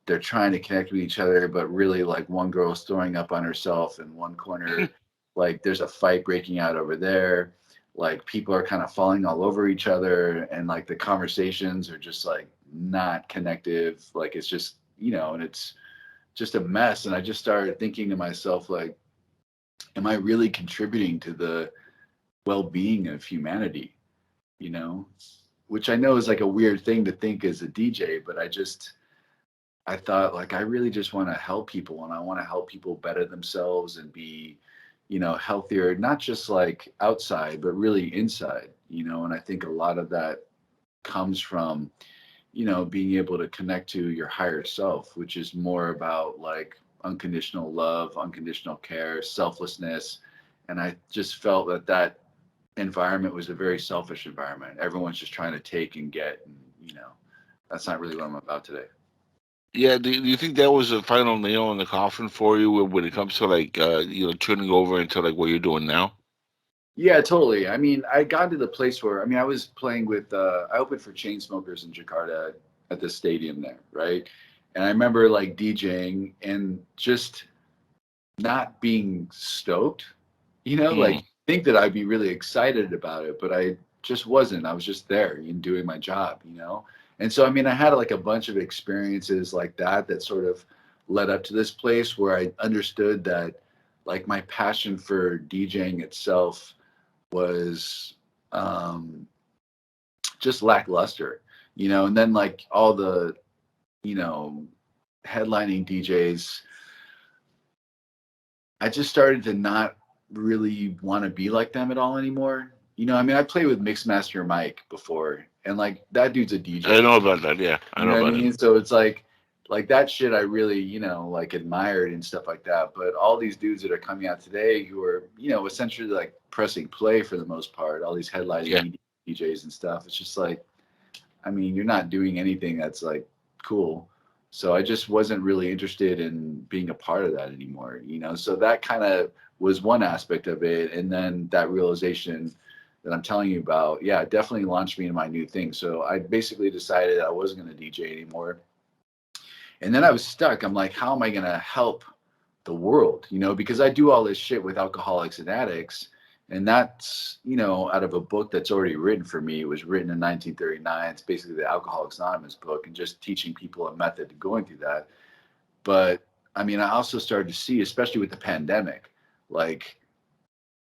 They're trying to connect with each other, but really like one girl's throwing up on herself in one corner. Like there's a fight breaking out over there. Like people are kind of falling all over each other, and like the conversations are just like not connective. Like it's just, you know, and it's just a mess. And I just started thinking to myself, like, am I really contributing to the well-being of humanity? You know, which I know is like a weird thing to think as a DJ, but I thought like I really just want to help people, and I want to help people better themselves and be, you know, healthier, not just like outside, but really inside, you know. And I think a lot of that comes from, you know, being able to connect to your higher self, which is more about like unconditional love, unconditional care, selflessness. And I just felt that that environment was a very selfish environment. Everyone's just trying to take and get, and, you know, that's not really what I'm about today. Yeah, do you think that was the final nail in the coffin for you when it comes to like you know, turning over into like what you're doing now? Yeah, totally. I mean, I got to the place where, I mean, I was playing with, I opened for Chainsmokers in Jakarta at the stadium there, right? And I remember like DJing and just not being stoked, you know, Mm. like think that I'd be really excited about it, but I just wasn't. I was just there and doing my job, you know? And so, I mean, I had like a bunch of experiences like that that sort of led up to this place where I understood that like my passion for DJing itself was um, just lackluster, you know. And then like all the, you know, headlining DJs, I just started to not really want to be like them at all anymore. You know, I mean, I played with Mixmaster Mike before, and like that dude's a I DJ. know about that. Yeah, I You know know what I about it. mean? So it's like that shit I really, you know, like admired and stuff like that. But all these dudes that are coming out today who are, you know, essentially like pressing play for the most part, all these Yeah. headlining DJs and stuff. It's just like, I mean, you're not doing anything that's like cool. So I just wasn't really interested in being a part of that anymore, you know? So that kind of was one aspect of it. And then that realization that I'm telling you about, yeah, it definitely launched me into my new thing. So I basically decided I wasn't going to DJ anymore. And then I was stuck. I'm like, how am I going to help the world? You know, because I do all this shit with alcoholics and addicts. And that's, you know, out of a book that's already written for me. It was written in 1939. It's basically the Alcoholics Anonymous book, and just teaching people a method to going through that. But I mean, I also started to see, especially with the pandemic, like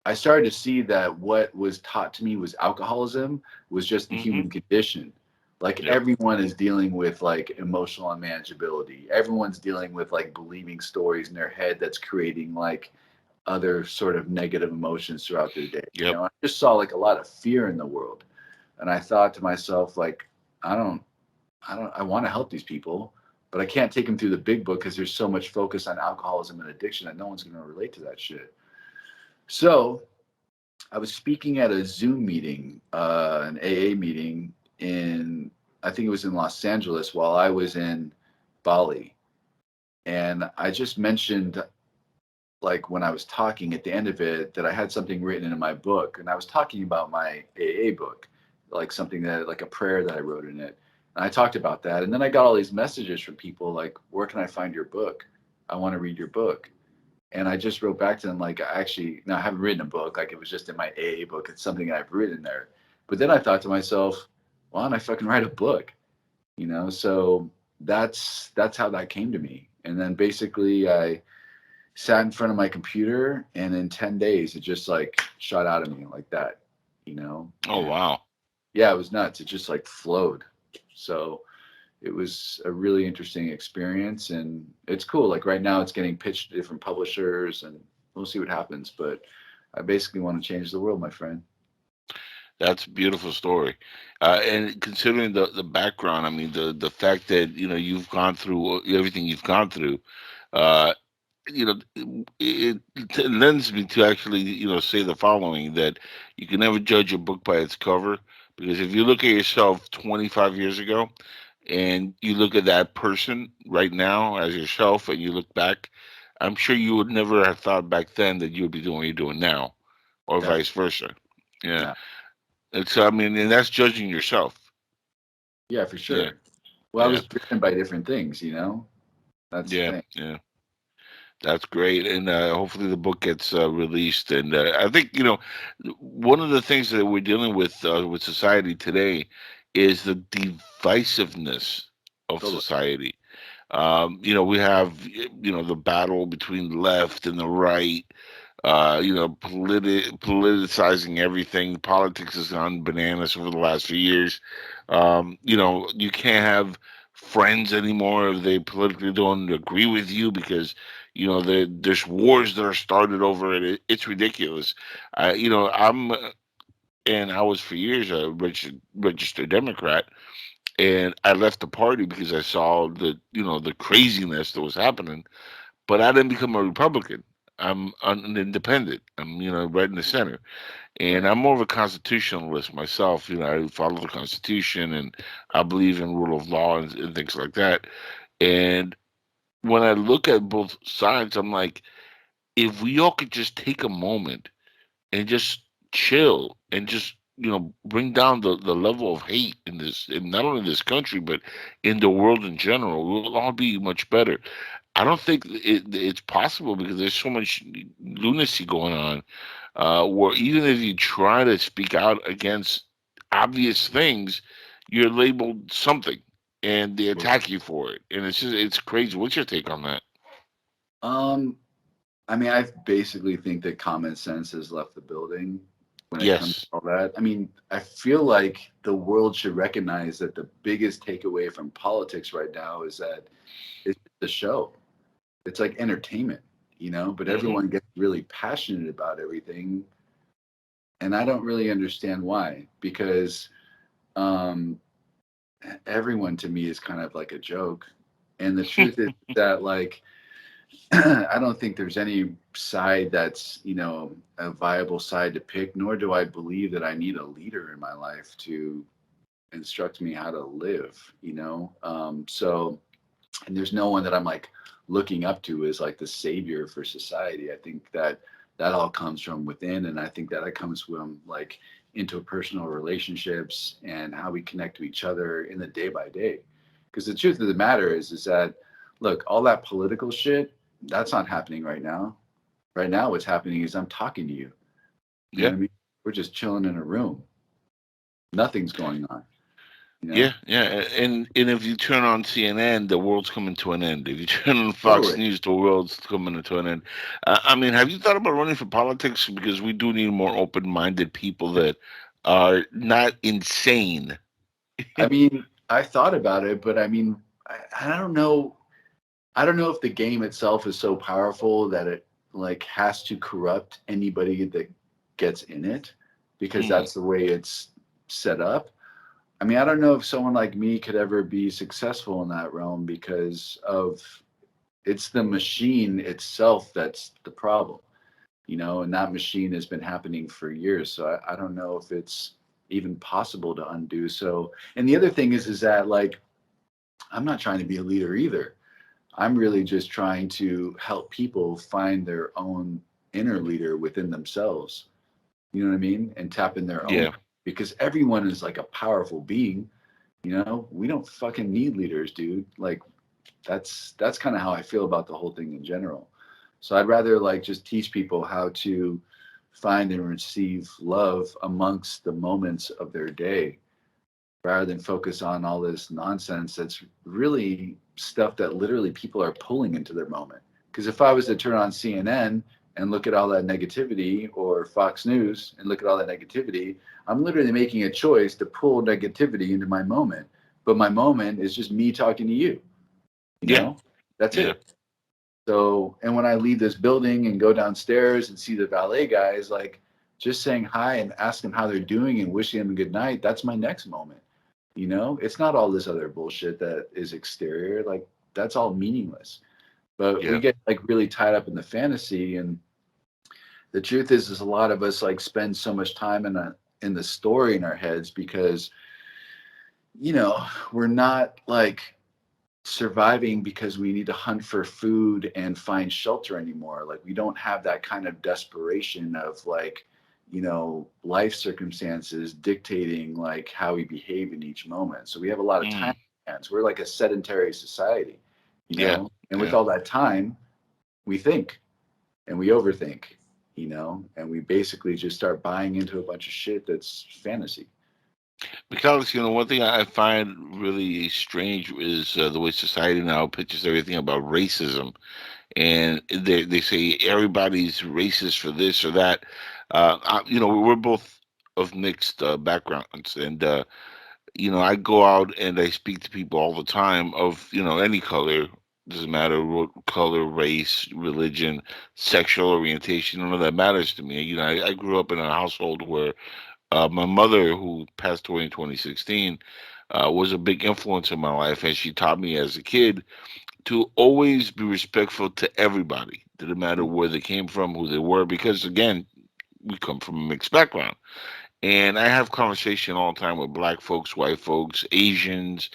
I started to see that what was taught to me was alcoholism was just the Hmm. human condition. Like Yep. everyone is dealing with like emotional unmanageability. Everyone's dealing with like believing stories in their head that's creating like other sort of negative emotions throughout their day. You Yep. know, I just saw like a lot of fear in the world. And I thought to myself, like, I don't, I want to help these people, but I can't take them through the big book because there's so much focus on alcoholism and addiction that no one's going to relate to that shit. So I was speaking at a Zoom meeting, an AA meeting in, I think it was in Los Angeles while I was in Bali. And I just mentioned, like, when I was talking at the end of it, that I had something written in my book. And I was talking about my AA book, like something that, like a prayer that I wrote in it. And I talked about that. And then I got all these messages from people like, where can I find your book? I want to read your book. And I just wrote back to them like, I actually, no, I haven't written a book. Like it was just in my AA book. It's something I've written there. But then I thought to myself, why don't I fucking write a book? You know, so that's how that came to me. And then basically I sat in front of my computer, and in 10 days, it just like shot out of me like that, you know? Oh, And wow. yeah, it was nuts. It just like flowed. So it was a really interesting experience, and it's cool. Like right now it's getting pitched to different publishers, and we'll see what happens. But I basically want to change the world, my friend. That's a beautiful story. And considering the background, I mean, the fact that, you've gone through everything you've gone through, uh, it lends me to actually, say the following, that you can never judge a book by its cover, because if you look at yourself 25 years ago and you look at that person right now as yourself and you look back, I'm sure you would never have thought back then that you would be doing what you're doing now, or vice Definitely. versa. Yeah. Yeah. And so, I mean, and that's judging yourself. Yeah, for Yeah. sure. Well, I Yeah. was driven by different things, you know? That's the Yeah. thing. Yeah. That's great, and hopefully the book gets released. And I think one of the things that we're dealing with society today is the divisiveness of Totally. society. We have the battle between the left and the right. Politicizing everything. Politics has gone bananas over the last few years. You can't have friends anymore if they politically don't agree with you, because there's wars that are started over it. It's ridiculous. I was for years a registered Democrat, and I left the party because I saw the craziness that was happening. But I didn't become a Republican. I'm an independent. I'm right in the center, and Right. I'm more of a constitutionalist myself. I follow the Constitution, and I believe in rule of law and things like that. And when I look at both sides, I'm like, if we all could just take a moment and just chill and just bring down the level of hate in not only this country but in the world in general, we'll all be much better. I don't think it's possible, because there's so much lunacy going on, where even if you try to speak out against obvious things, you're labeled something and they attack you for it. And it's crazy. What's your take on that? Um, I mean, I basically think that common sense has left the building when it comes to Yes. all that. I mean, I feel like the world should recognize that the biggest takeaway from politics right now is that it's the show. It's like entertainment, you know, but Hmm. everyone gets really passionate about everything. And I don't really understand why, because um, everyone to me is kind of like a joke. And the truth is that, like, I don't think there's any side that's, a viable side to pick, nor do I believe that I need a leader in my life to instruct me how to live, you know? And there's no one that I'm like looking up to as like the savior for society. I think that that all comes from within. And I think that it comes from like interpersonal relationships and how we connect to each other in the day by day. Because the truth of the matter is that, look, all that political shit, that's not happening right now. Right now, what's happening is I'm talking to you. You know Yeah. what I mean? We're just chilling in a room. Nothing's going on, you know? Yeah, yeah, and if you turn on CNN, the world's coming to an end. If you turn on Fox Totally. News, the world's coming to an end. I mean, have you thought about running for politics? Because we do need more open-minded people that are not insane. I mean, I thought about it, but I mean, I don't know. I don't know if the game itself is so powerful that it like has to corrupt anybody that gets in it, because Hmm. that's the way it's set up. I mean, I don't know if someone like me could ever be successful in that realm, because of it's the machine itself that's the problem, and that machine has been happening for years. So I don't know if it's even possible to undo. So, and the other thing is that like, I'm not trying to be a leader either. I'm really just trying to help people find their own inner leader within themselves. You know what I mean? And tap in their own, Yeah, because everyone is like a powerful being. We don't fucking need leaders, dude. Like that's kind of how I feel about the whole thing in general. So I'd rather like just teach people how to find and receive love amongst the moments of their day, rather than focus on all this nonsense that's really stuff that literally people are pulling into their moment. Because if I was to turn on CNN and look at all that negativity, or Fox News and look at all that negativity, I'm literally making a choice to pull negativity into my moment. But my moment is just me talking to you. You know, that's it. So, and when I leave this building and go downstairs and see the valet guys, like just saying hi and ask them how they're doing and wishing them a good night, that's my next moment. You know, it's not all this other bullshit that is exterior. Like that's all meaningless. But we get like really tied up in the fantasy, and the truth is a lot of us like spend so much time in the story in our heads because, you know, we're not like surviving because we need to hunt for food and find shelter anymore. Like we don't have that kind of desperation of like, you know, life circumstances dictating like how we behave in each moment. So we have a lot of time on our hands. We're like a sedentary society, you know, and with all that time, we think and we overthink, you know, and we basically just start buying into a bunch of shit that's fantasy. Because one thing I find really strange is the way society now pictures everything about racism, and they say everybody's racist for this or that. We're both of mixed backgrounds, and I go out and I speak to people all the time of any color. Doesn't matter what color, race, religion, sexual orientation. None of that matters to me. I grew up in a household where my mother, who passed away in 2016, was a big influence in my life, and she taught me as a kid to always be respectful to everybody. Didn't matter where they came from, who they were, because again, we come from a mixed background. And I have conversation all the time with black folks, white folks, Asians,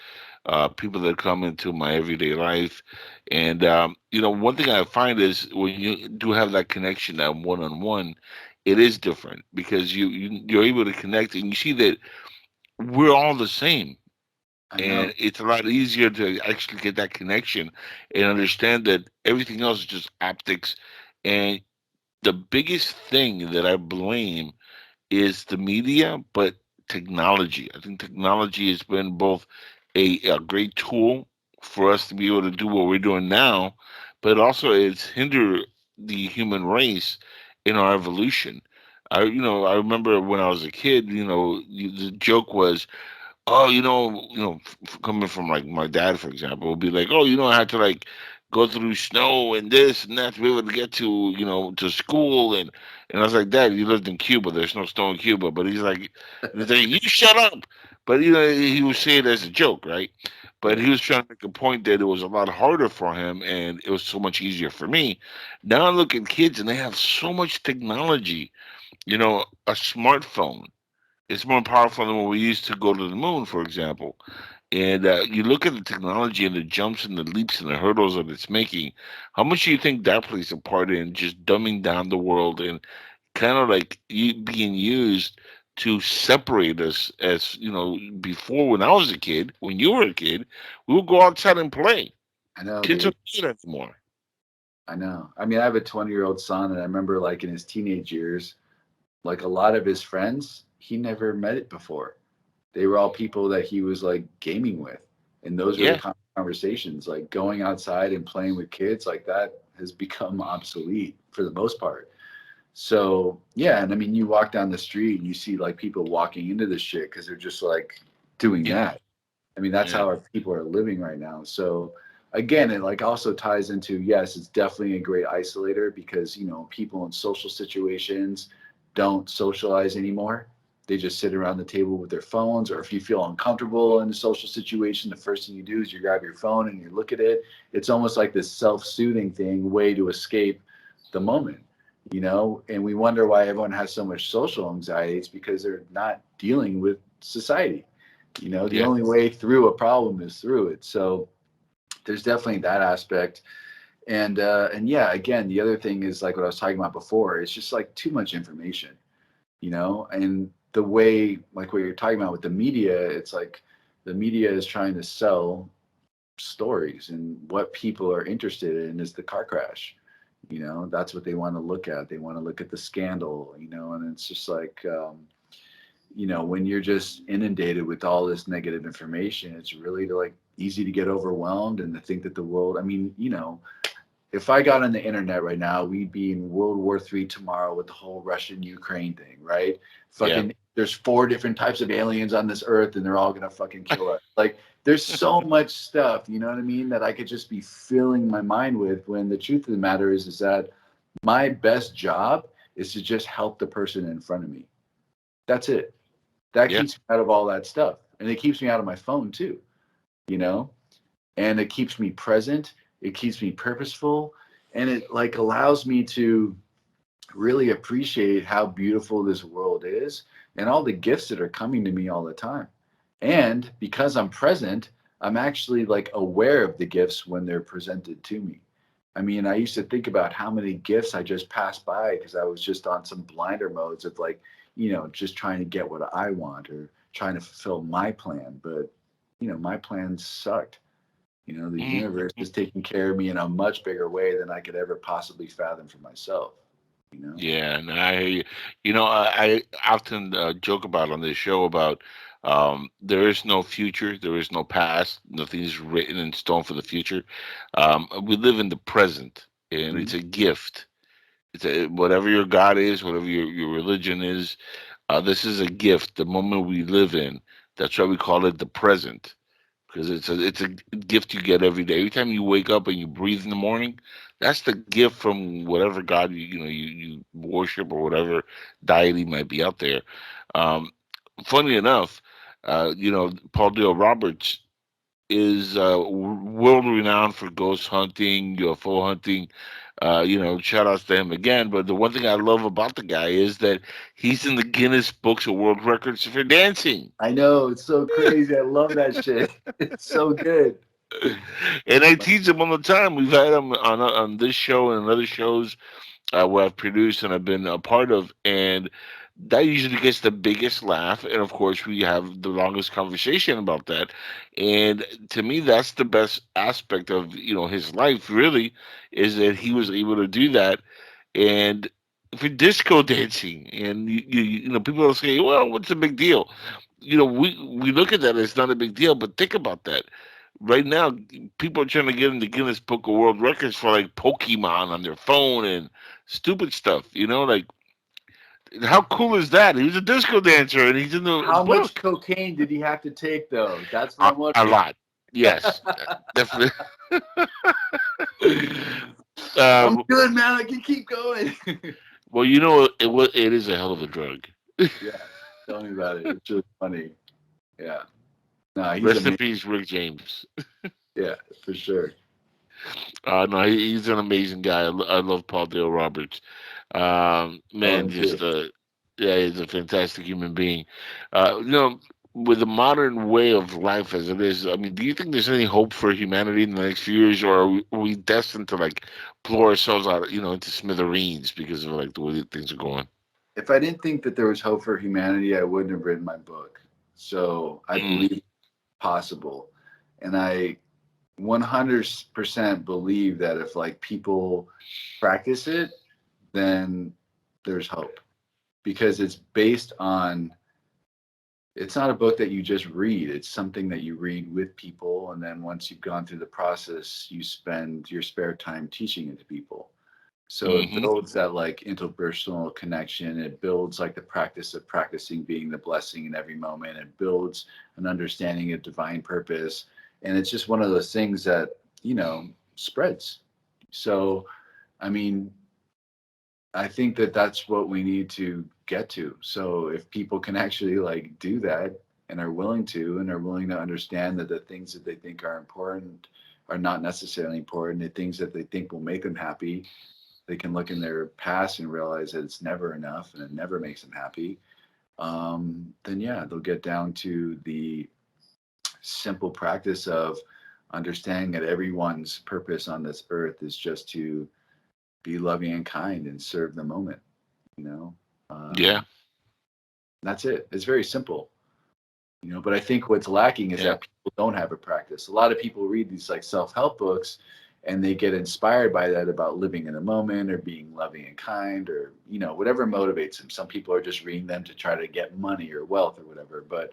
people that come into my everyday life. And one thing I find is when you do have that connection, that one-on-one, it is different because you're able to connect and you see that we're all the same. And it's a lot easier to actually get that connection and understand that everything else is just optics. And the biggest thing that I blame is the media, but technology. I think technology has been both a great tool for us to be able to do what we're doing now, but also it's hindered the human race in our evolution. I remember when I was a kid, the joke was, oh, coming from like my dad, for example, would be like, oh, I had to like go through snow and this and that to be able to get to school, and I was like, Dad, you lived in Cuba. There's no snow in Cuba, but he's like, you shut up. But he was saying it as a joke, right? But he was trying to make a point that it was a lot harder for him, and it was so much easier for me. Now I look at kids, and they have so much technology. A smartphone. It's more powerful than when we used to go to the moon, for example. And you look at the technology and the jumps and the leaps and the hurdles that it's making. How much do you think that plays a part in just dumbing down the world and kind of like being used to separate us? As before, when I was a kid, when you were a kid, we would go outside and play. I know. Kids don't do that anymore. I know. I mean, I have a 20-year-old son, and I remember like in his teenage years, like a lot of his friends, he never met it before. They were all people that he was like gaming with. And those were the conversations, like going outside and playing with kids like that has become obsolete for the most part. So, yeah. And I mean, you walk down the street and you see like people walking into this shit because they're just like doing that. I mean, that's how our people are living right now. So, again, it like also ties into, yes, it's definitely a great isolator because, people in social situations don't socialize anymore. They just sit around the table with their phones, or if you feel uncomfortable in a social situation, the first thing you do is you grab your phone and you look at it. It's almost like this self-soothing thing, way to escape the moment, and we wonder why everyone has so much social anxiety. It's because they're not dealing with society. The only way through a problem is through it. So there's definitely that aspect. And yeah, again, the other thing is like what I was talking about before. It's just like too much information, and the way, like what you're talking about with the media, it's like the media is trying to sell stories, and what people are interested in is the car crash. That's what they want to look at. They want to look at the scandal, and it's just like, when you're just inundated with all this negative information, it's really like easy to get overwhelmed and to think that the world, I mean, if I got on the internet right now, we'd be in World War III tomorrow with the whole Russian-Ukraine thing, right? Fucking, there's 4 different types of aliens on this earth, and they're all gonna fucking kill us. Like, there's so much stuff, you know what I mean, that I could just be filling my mind with. When the truth of the matter is that my best job is to just help the person in front of me. That's it. That keeps me out of all that stuff, and it keeps me out of my phone too, you know. And it keeps me present. It keeps me purposeful, and it like allows me to really appreciate how beautiful this world is and all the gifts that are coming to me all the time. And because I'm present, I'm actually like aware of the gifts when they're presented to me. I mean, I used to think about how many gifts I just passed by because I was just on some blinder modes of like, you know, just trying to get what I want or trying to fulfill my plan. But, you know, my plans sucked. You know, the universe is taking care of me in a much bigger way than I could ever possibly fathom for myself. You know? Yeah, and I hear you. You know, I often joke about on this show about there is no future, there is no past, nothing is written in stone for the future. We live in the present, and it's a gift. Whatever your God is, whatever your religion is, this is a gift. The moment we live in, that's why we call it the present, because it's a gift you get every day. Every time you wake up and you breathe in the morning, that's the gift from whatever God you worship or whatever deity might be out there. Um, Funny enough, Paul Dale Roberts is world renowned for ghost hunting, UFO hunting. Shout outs to him again. But the one thing I love about the guy is that he's in the Guinness Books of World Records for dancing. I know, it's so crazy. I love that shit. It's so good. And I tease him all the time. We've had him on this show and other shows where I've produced and I've been a part of, and that usually gets the biggest laugh. And of course, we have the longest conversation about that. And to me, that's the best aspect of his life. Really, is that he was able to do that, and for disco dancing, and people will say, "Well, what's the big deal?" We look at that as not a big deal, but think about that. Right now, people are trying to get in the Guinness Book of World Records for like Pokemon on their phone and stupid stuff. Like how cool is that? He was a disco dancer, and he's in the How book. much cocaine did he have to take, though? That's what I'm A wondering. lot. Yes, definitely. I'm good, man. I can keep going. Well, it is a hell of a drug. Yeah, tell me about it. It's really funny. Yeah. No, he's Rest in amazing. peace, Rick James. Yeah, for sure. No, he's an amazing guy. I love Paul Dale Roberts. Man, just yeah, he's a fantastic human being. With the modern way of life as it is, I mean, do you think there's any hope for humanity in the next few years, or are we destined to like blow ourselves out, into smithereens because of like the way things are going? If I didn't think that there was hope for humanity, I wouldn't have written my book. So I believe it's possible, and I 100% believe that if like people practice it, then there's hope, because it's based on, it's not a book that you just read. It's something that you read with people, and then once you've gone through the process, you spend your spare time teaching it to people. So it builds that like interpersonal connection. It builds like the practice of practicing being the blessing in every moment. It builds an understanding of divine purpose. And it's just one of those things that, spreads. So, I mean, I think that that's what we need to get to. So if people can actually like do that and are willing to understand that the things that they think are important are not necessarily important, the things that they think will make them happy, they can look in their past and realize that it's never enough and it never makes them happy. Then yeah, they'll get down to the simple practice of understanding that everyone's purpose on this earth is just to be loving and kind and serve the moment. Yeah, that's it. It's very simple. But I think what's lacking is that people don't have a practice. A lot of people read these like self-help books and they get inspired by that about living in the moment or being loving and kind or, whatever motivates them. Some people are just reading them to try to get money or wealth or whatever. But,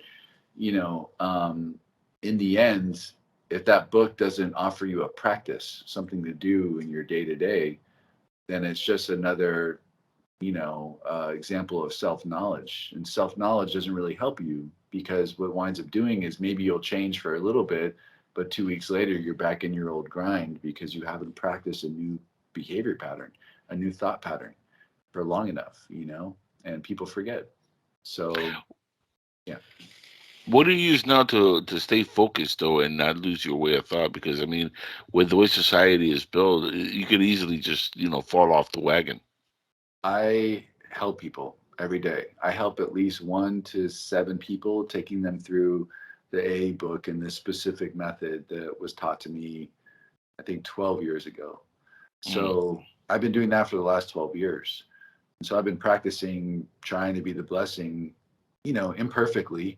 in the end, if that book doesn't offer you a practice, something to do in your day to day, then it's just another, example of self-knowledge. And self-knowledge doesn't really help you, because what winds up doing is maybe you'll change for a little bit, but 2 weeks later you're back in your old grind because you haven't practiced a new behavior pattern, a new thought pattern for long enough, and people forget. So, yeah. What do you use now to stay focused though and not lose your way of thought? Because I mean, with the way society is built, you could easily just fall off the wagon. I help people every day. I help at least 1 to 7 people, taking them through the AA book and this specific method that was taught to me, I think 12 years ago. So I've been doing that for the last 12 years. And so I've been practicing trying to be the blessing, imperfectly,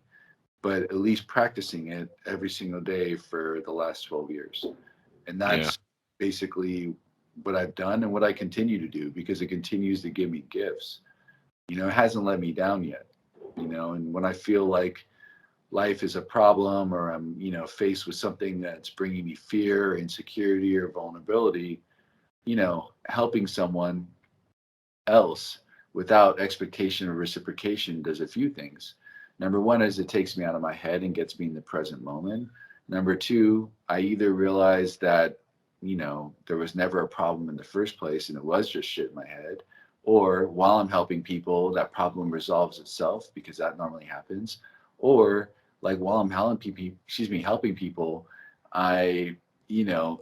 but at least practicing it every single day for the last 12 years. And that's basically what I've done and what I continue to do, because it continues to give me gifts. It hasn't let me down yet, and when I feel like life is a problem, or I'm, faced with something that's bringing me fear, insecurity, or vulnerability, helping someone else without expectation or reciprocation does a few things. Number one is it takes me out of my head and gets me in the present moment. Number two, I either realize that, there was never a problem in the first place and it was just shit in my head, or while I'm helping people, that problem resolves itself, because that normally happens. Or like while I'm helping people, I,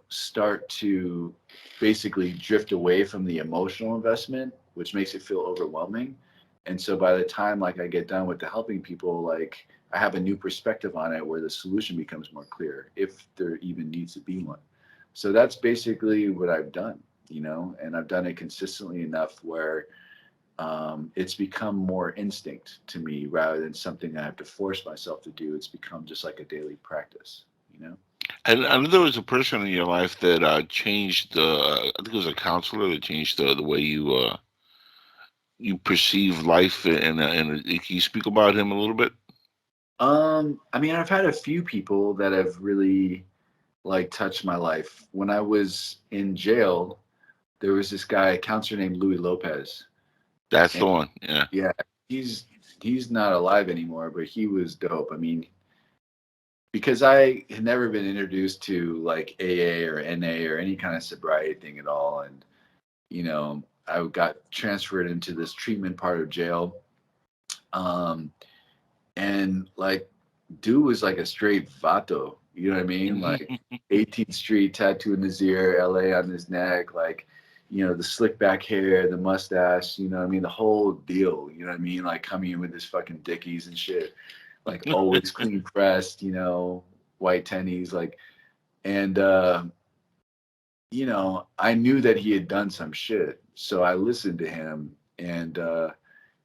start to basically drift away from the emotional investment, which makes it feel overwhelming. And so by the time like I get done with the helping people, like I have a new perspective on it where the solution becomes more clear, if there even needs to be one. So that's basically what I've done, and I've done it consistently enough where it's become more instinct to me rather than something I have to force myself to do. It's become just like a daily practice, And I know there was a person in your life that changed I think it was a counselor that changed the way you perceive life, and can you speak about him a little bit? I mean, I've had a few people that have really like touched my life. When I was in jail, there was this guy, a counselor named Louie Lopez. That's And the one. Yeah. yeah, he's not alive anymore, but he was dope. I mean, because I had never been introduced to like AA or NA or any kind of sobriety thing at all. And, I got transferred into this treatment part of jail. And like, dude was like a straight vato, you know what I mean? Like 18th Street, tattoo in his ear, LA on his neck, like, the slick back hair, the mustache, what I mean? The whole deal, you know what I mean? Like coming in with his fucking dickies and shit, like always clean pressed, white tennies, like, and, I knew that he had done some shit. So I listened to him, and,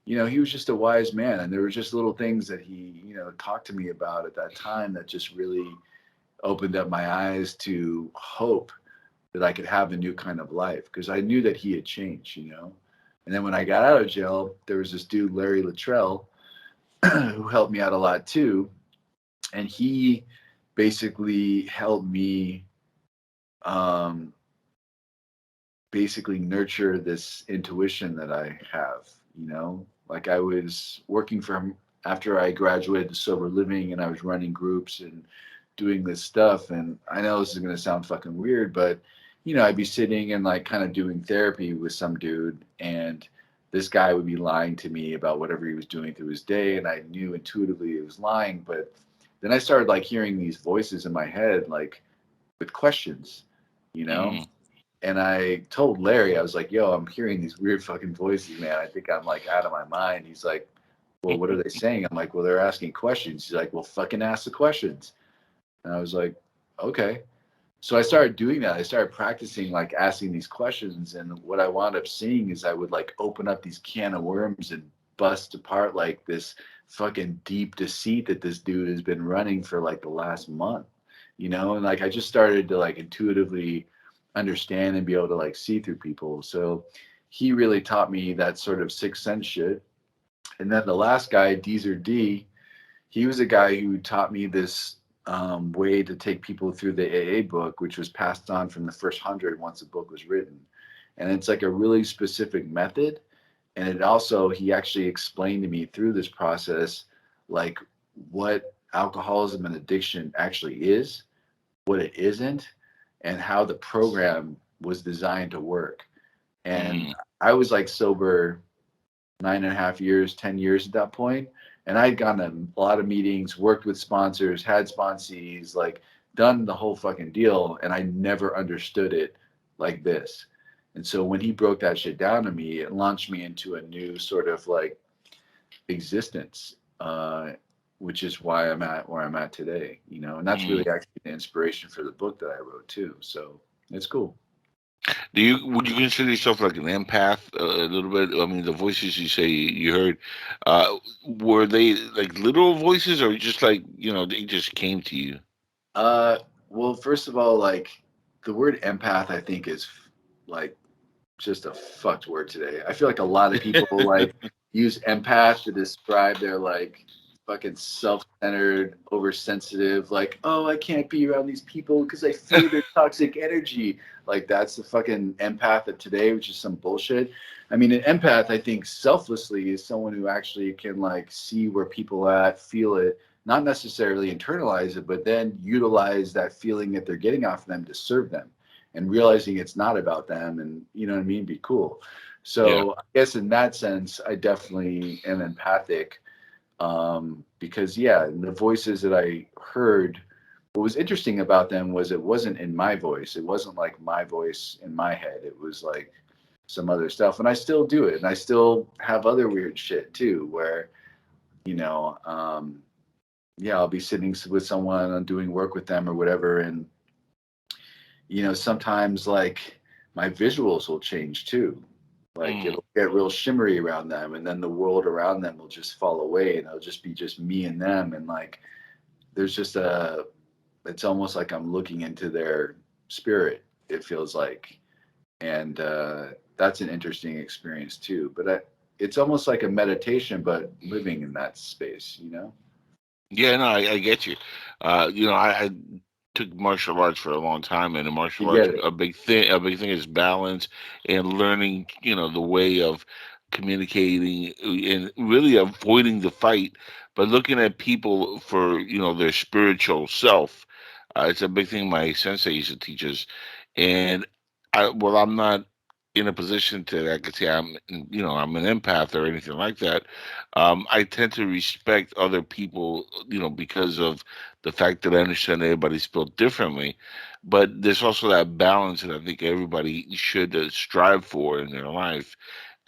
he was just a wise man. And there were just little things that he, talked to me about at that time that just really opened up my eyes to hope that I could have a new kind of life, because I knew that he had changed, And then when I got out of jail, there was this dude, Larry Luttrell, who helped me out a lot too. And he basically helped me basically nurture this intuition that I have, like I was working for him after I graduated to sober living, and I was running groups and doing this stuff. And I know this is going to sound fucking weird, but I'd be sitting and like kind of doing therapy with some dude, and this guy would be lying to me about whatever he was doing through his day. And I knew intuitively he was lying, but then I started like hearing these voices in my head, like with questions, And I told Larry, I was like, yo, I'm hearing these weird fucking voices, man. I think I'm like out of my mind. He's like, well, what are they saying? I'm like, well, they're asking questions. He's like, well, fucking ask the questions. And I was like, okay. So I started doing that. I started practicing like asking these questions. And what I wound up seeing is I would like open up these can of worms and bust apart like this fucking deep deceit that this dude has been running for like the last month, And like I just started to like intuitively understand and be able to like see through people. So he really taught me that sort of sixth sense shit. And then the last guy, Deezer D, he was a guy who taught me this way to take people through the AA book, which was passed on from the first 100 once the book was written. And it's like a really specific method. And it also, he actually explained to me through this process, like what alcoholism and addiction actually is, what it isn't, and how the program was designed to work. And I was like sober 9.5 years, 10 years at that point. And I'd gone to a lot of meetings, worked with sponsors, had sponsees, like done the whole fucking deal. And I never understood it like this. And so when he broke that shit down to me, it launched me into a new sort of like existence, which is why I'm at where I'm at today, you know, and that's really actually the inspiration for the book that I wrote too. So it's cool. Would you consider yourself like an empath a little bit? I mean, the voices you say you heard, were they like literal voices, or just like, you know, they just came to you? Well, first of all, like the word empath, I think is like just a fucked word today. I feel like a lot of people like use empath to describe their like fucking self-centered, oversensitive, like, oh, I can't be around these people because I feel their toxic energy. Like that's the fucking empath of today, which is some bullshit. I mean, an empath, I think selflessly is someone who actually can like see where people at, feel it, not necessarily internalize it, but then utilize that feeling that they're getting off them to serve them, and realizing it's not about them, and you know what I mean, be cool. So I guess in that sense, I definitely am empathic, because the voices that I heard, what was interesting about them was it wasn't in my voice. It wasn't like my voice in my head. It was like some other stuff, and I still do it, and I still have other weird shit too, where you know, I'll be sitting with someone and doing work with them or whatever, and you know, sometimes like my visuals will change too. Like it'll get real shimmery around them, and then the world around them will just fall away, and it'll just be just me and them. And like, there's just it's almost like I'm looking into their spirit, it feels like. And that's an interesting experience too. But it's almost like a meditation, but living in that space, you know? Yeah, no, I get you. You know, I took martial arts for a long time, and in martial You arts, get it. a big thing is balance and learning, you know, the way of communicating and really avoiding the fight, but looking at people for, you know, their spiritual self. It's a big thing my sensei used to teach us, and I'm not in a position to I could say I'm an empath or anything like that. I tend to respect other people, you know, because of the fact that I understand everybody's built differently. But there's also that balance that I think everybody should strive for in their life.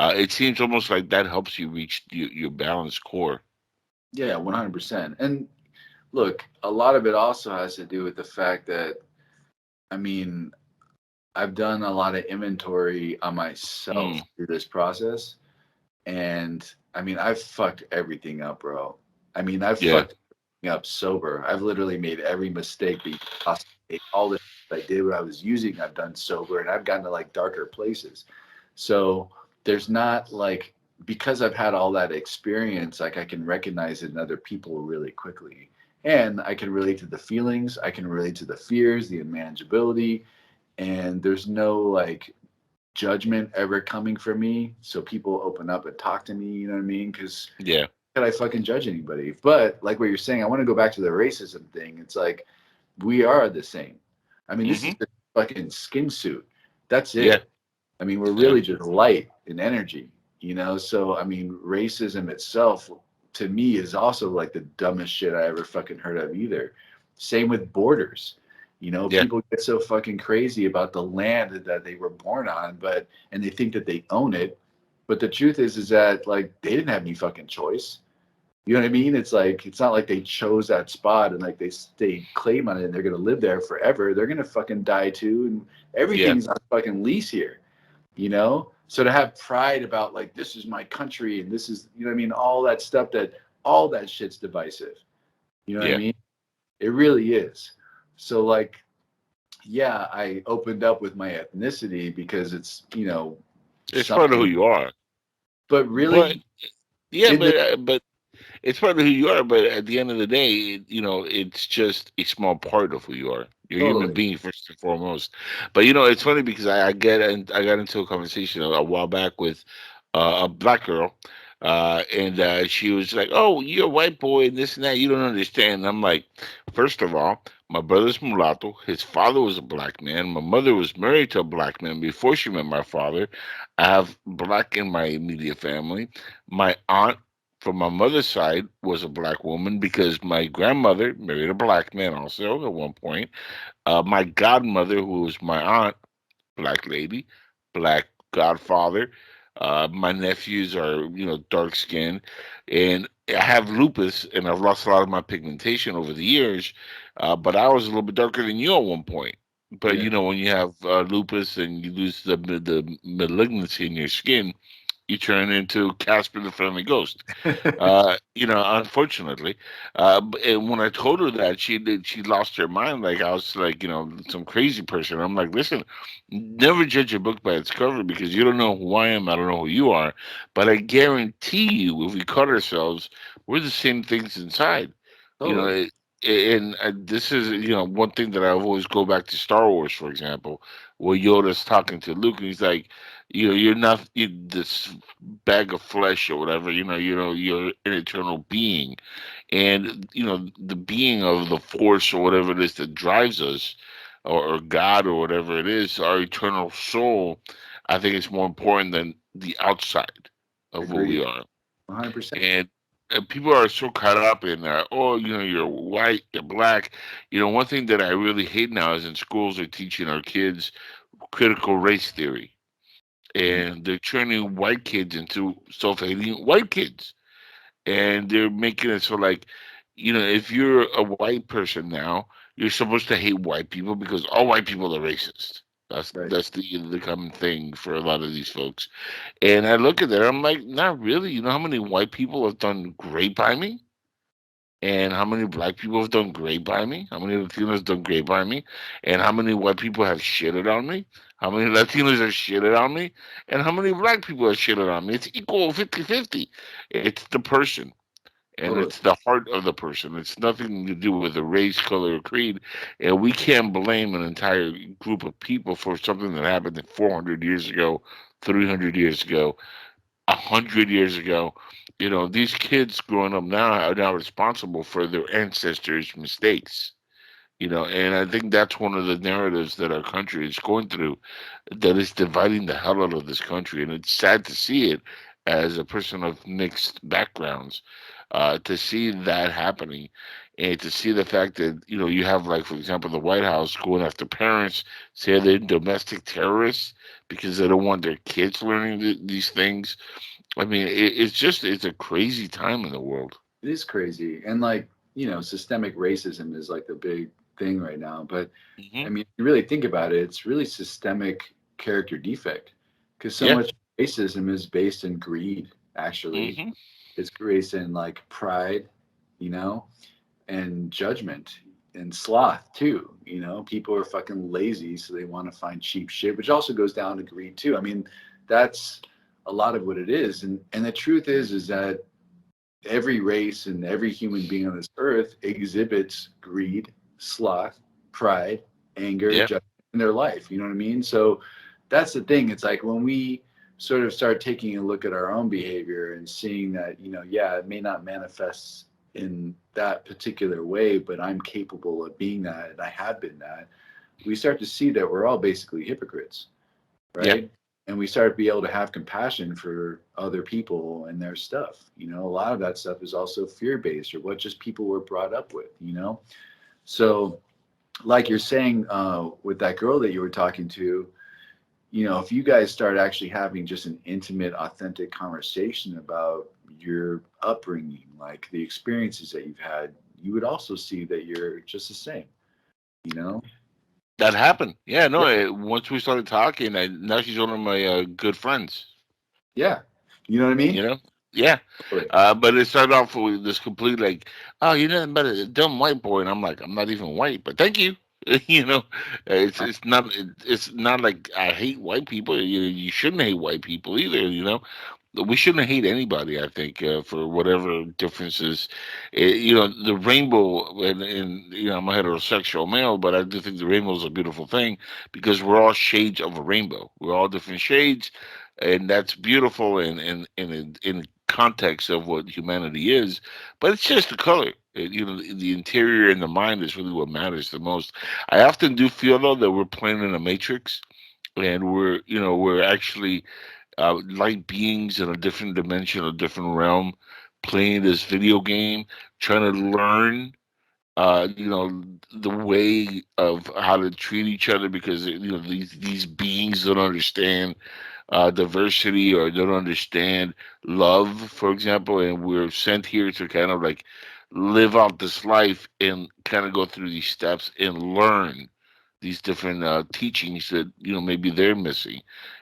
It seems almost like that helps you reach your balanced core. Yeah, 100%. And look, a lot of it also has to do with the fact that, I mean, I've done a lot of inventory on myself Mm, through this process. And I mean, I've fucked everything up, bro. I mean, I've yeah, fucked everything up sober. I've literally made every mistake that you could possibly make. All the shit I did when I was using, I've done sober, and I've gotten to like darker places. So there's not like, because I've had all that experience, like I can recognize it in other people really quickly. And I can relate to the feelings, I can relate to the fears, the unmanageability, and there's no like judgment ever coming from me. So people open up and talk to me, you know what I mean? Because yeah, can I fucking judge anybody? But like what you're saying, I want to go back to the racism thing. It's like we are the same. I mean, this is hmm the fucking skin suit. That's yeah, it. I mean, we're yeah, really just light and energy, you know? So, I mean, racism itself to me is also like the dumbest shit I ever fucking heard of either. Same with borders. You know, yeah, people get so fucking crazy about the land that they were born on, and they think that they own it. But the truth is that like they didn't have any fucking choice. You know what I mean? It's like it's not like they chose that spot and like they claim on it and they're gonna live there forever. They're gonna fucking die too, and yeah, everything's on fucking lease here. You know, so to have pride about like this is my country and this is, you know what I mean, all that shit's divisive. You know what I yeah. mean? It really is. So like, yeah, I opened up with my ethnicity because it's, you know, It's part of who something, you are. but But really yeah, in the but it's part of who you are, but at the end of the day, it's just a small part of who you are. You're a human Totally. being first and foremost. But it's funny because I got into a conversation a while back with a black girl, and she was like, "Oh, you're a white boy and this and that. You don't understand." And I'm like, first of all, my brother's mulatto. His father was a black man. My mother was married to a black man before she met my father. I have black in my immediate family. My aunt from my mother's side was a black woman because my grandmother married a black man also at one point. My godmother, who was my aunt, black lady, black godfather. My nephews are, dark skinned, and I have lupus, and I've lost a lot of my pigmentation over the years. But I was a little bit darker than you at one point. But Yeah. when you have lupus and you lose the malignancy in your skin, you turn into Casper the Friendly Ghost. Unfortunately. And when I told her that, she lost her mind. Like I was like, some crazy person. I'm like, listen, never judge a book by its cover because you don't know who I am. I don't know who you are. But I guarantee you, if we cut ourselves, we're the same things inside. You know, Totally. and this is one thing that I always go back to Star Wars, for example, where Yoda's talking to Luke, and he's like, you're not this bag of flesh or whatever. You're an eternal being, and the being of the Force or whatever it is that drives us, or God or whatever it is, our eternal soul. I think it's more important than the outside of what we Agreed. are. 100%. And people are so caught up in oh, you're white, you're black. One thing that I really hate now is in schools are teaching our kids critical race theory, and they're turning white kids into self-hating white kids, and they're making it so like, if you're a white person now, you're supposed to hate white people because all white people are racist. That's Right. that's the common thing for a lot of these folks. And I look at that, I'm like, not really. You know how many white people have done great by me? And how many black people have done great by me? How many Latinos have done great by me? And how many white people have shitted on me? How many Latinos have shitted on me? And how many black people have shitted on me? It's equal 50-50. It's the person. And Totally. it's the heart of the person. It's nothing to do with the race, color, or creed. And we can't blame an entire group of people for something that happened 400 years ago, 300 years ago, 100 years ago. These kids growing up now are now responsible for their ancestors' mistakes. And I think that's one of the narratives that our country is going through, that is dividing the hell out of this country. And it's sad to see it as a person of mixed backgrounds, to see that happening, and to see the fact that you have, like, for example, the White House going after parents, say they're domestic terrorists because they don't want their kids learning these things. I mean, it's a crazy time in the world. It is crazy. And like, systemic racism is like the big thing right now. But I Hmm. mean, if you really think about it, it's really systemic character defect because so Yeah. much racism is based in greed, actually. Hmm. It's based in like pride, you know, and judgment and sloth too. People are fucking lazy, so they want to find cheap shit, which also goes down to greed too. I mean, that's a lot of what it is. And the truth is that every race and every human being on this earth exhibits greed, sloth, pride, anger, Yeah. judgment in their life. You know what I mean? So that's the thing. It's like when we sort of start taking a look at our own behavior and seeing that, yeah, it may not manifest in that particular way, but I'm capable of being that and I have been that. We start to see that we're all basically hypocrites, Yeah. right? And we start to be able to have compassion for other people and their stuff. A lot of that stuff is also fear based or what just people were brought up with. So, like you're saying with that girl that you were talking to, if you guys start actually having just an intimate, authentic conversation about your upbringing, like the experiences that you've had, you would also see that you're just the same, you know? That happened. Yeah, no, Yeah. once we started talking, now she's one of my good friends. Yeah. You know what I mean? You know? Yeah. Totally. But it started off with this complete, like, oh, you're nothing but a dumb white boy. And I'm like, I'm not even white, but thank you. you know, it's not like I hate white people. You shouldn't hate white people either, we shouldn't hate anybody. I think for whatever differences, the rainbow, and I'm a heterosexual male, but I do think the rainbow is a beautiful thing because we're all shades of a rainbow. We're all different shades, and that's beautiful in context of what humanity is. But it's just the color. The interior and the mind is really what matters the most. I often do feel though that we're playing in a matrix, and we're actually light beings in a different dimension, a different realm, playing this video game, trying to learn, the way of how to treat each other because these beings don't understand diversity or don't understand love, for example, and we're sent here to kind of like live out this life and kind of go through these steps and learn these different teachings that maybe they're missing,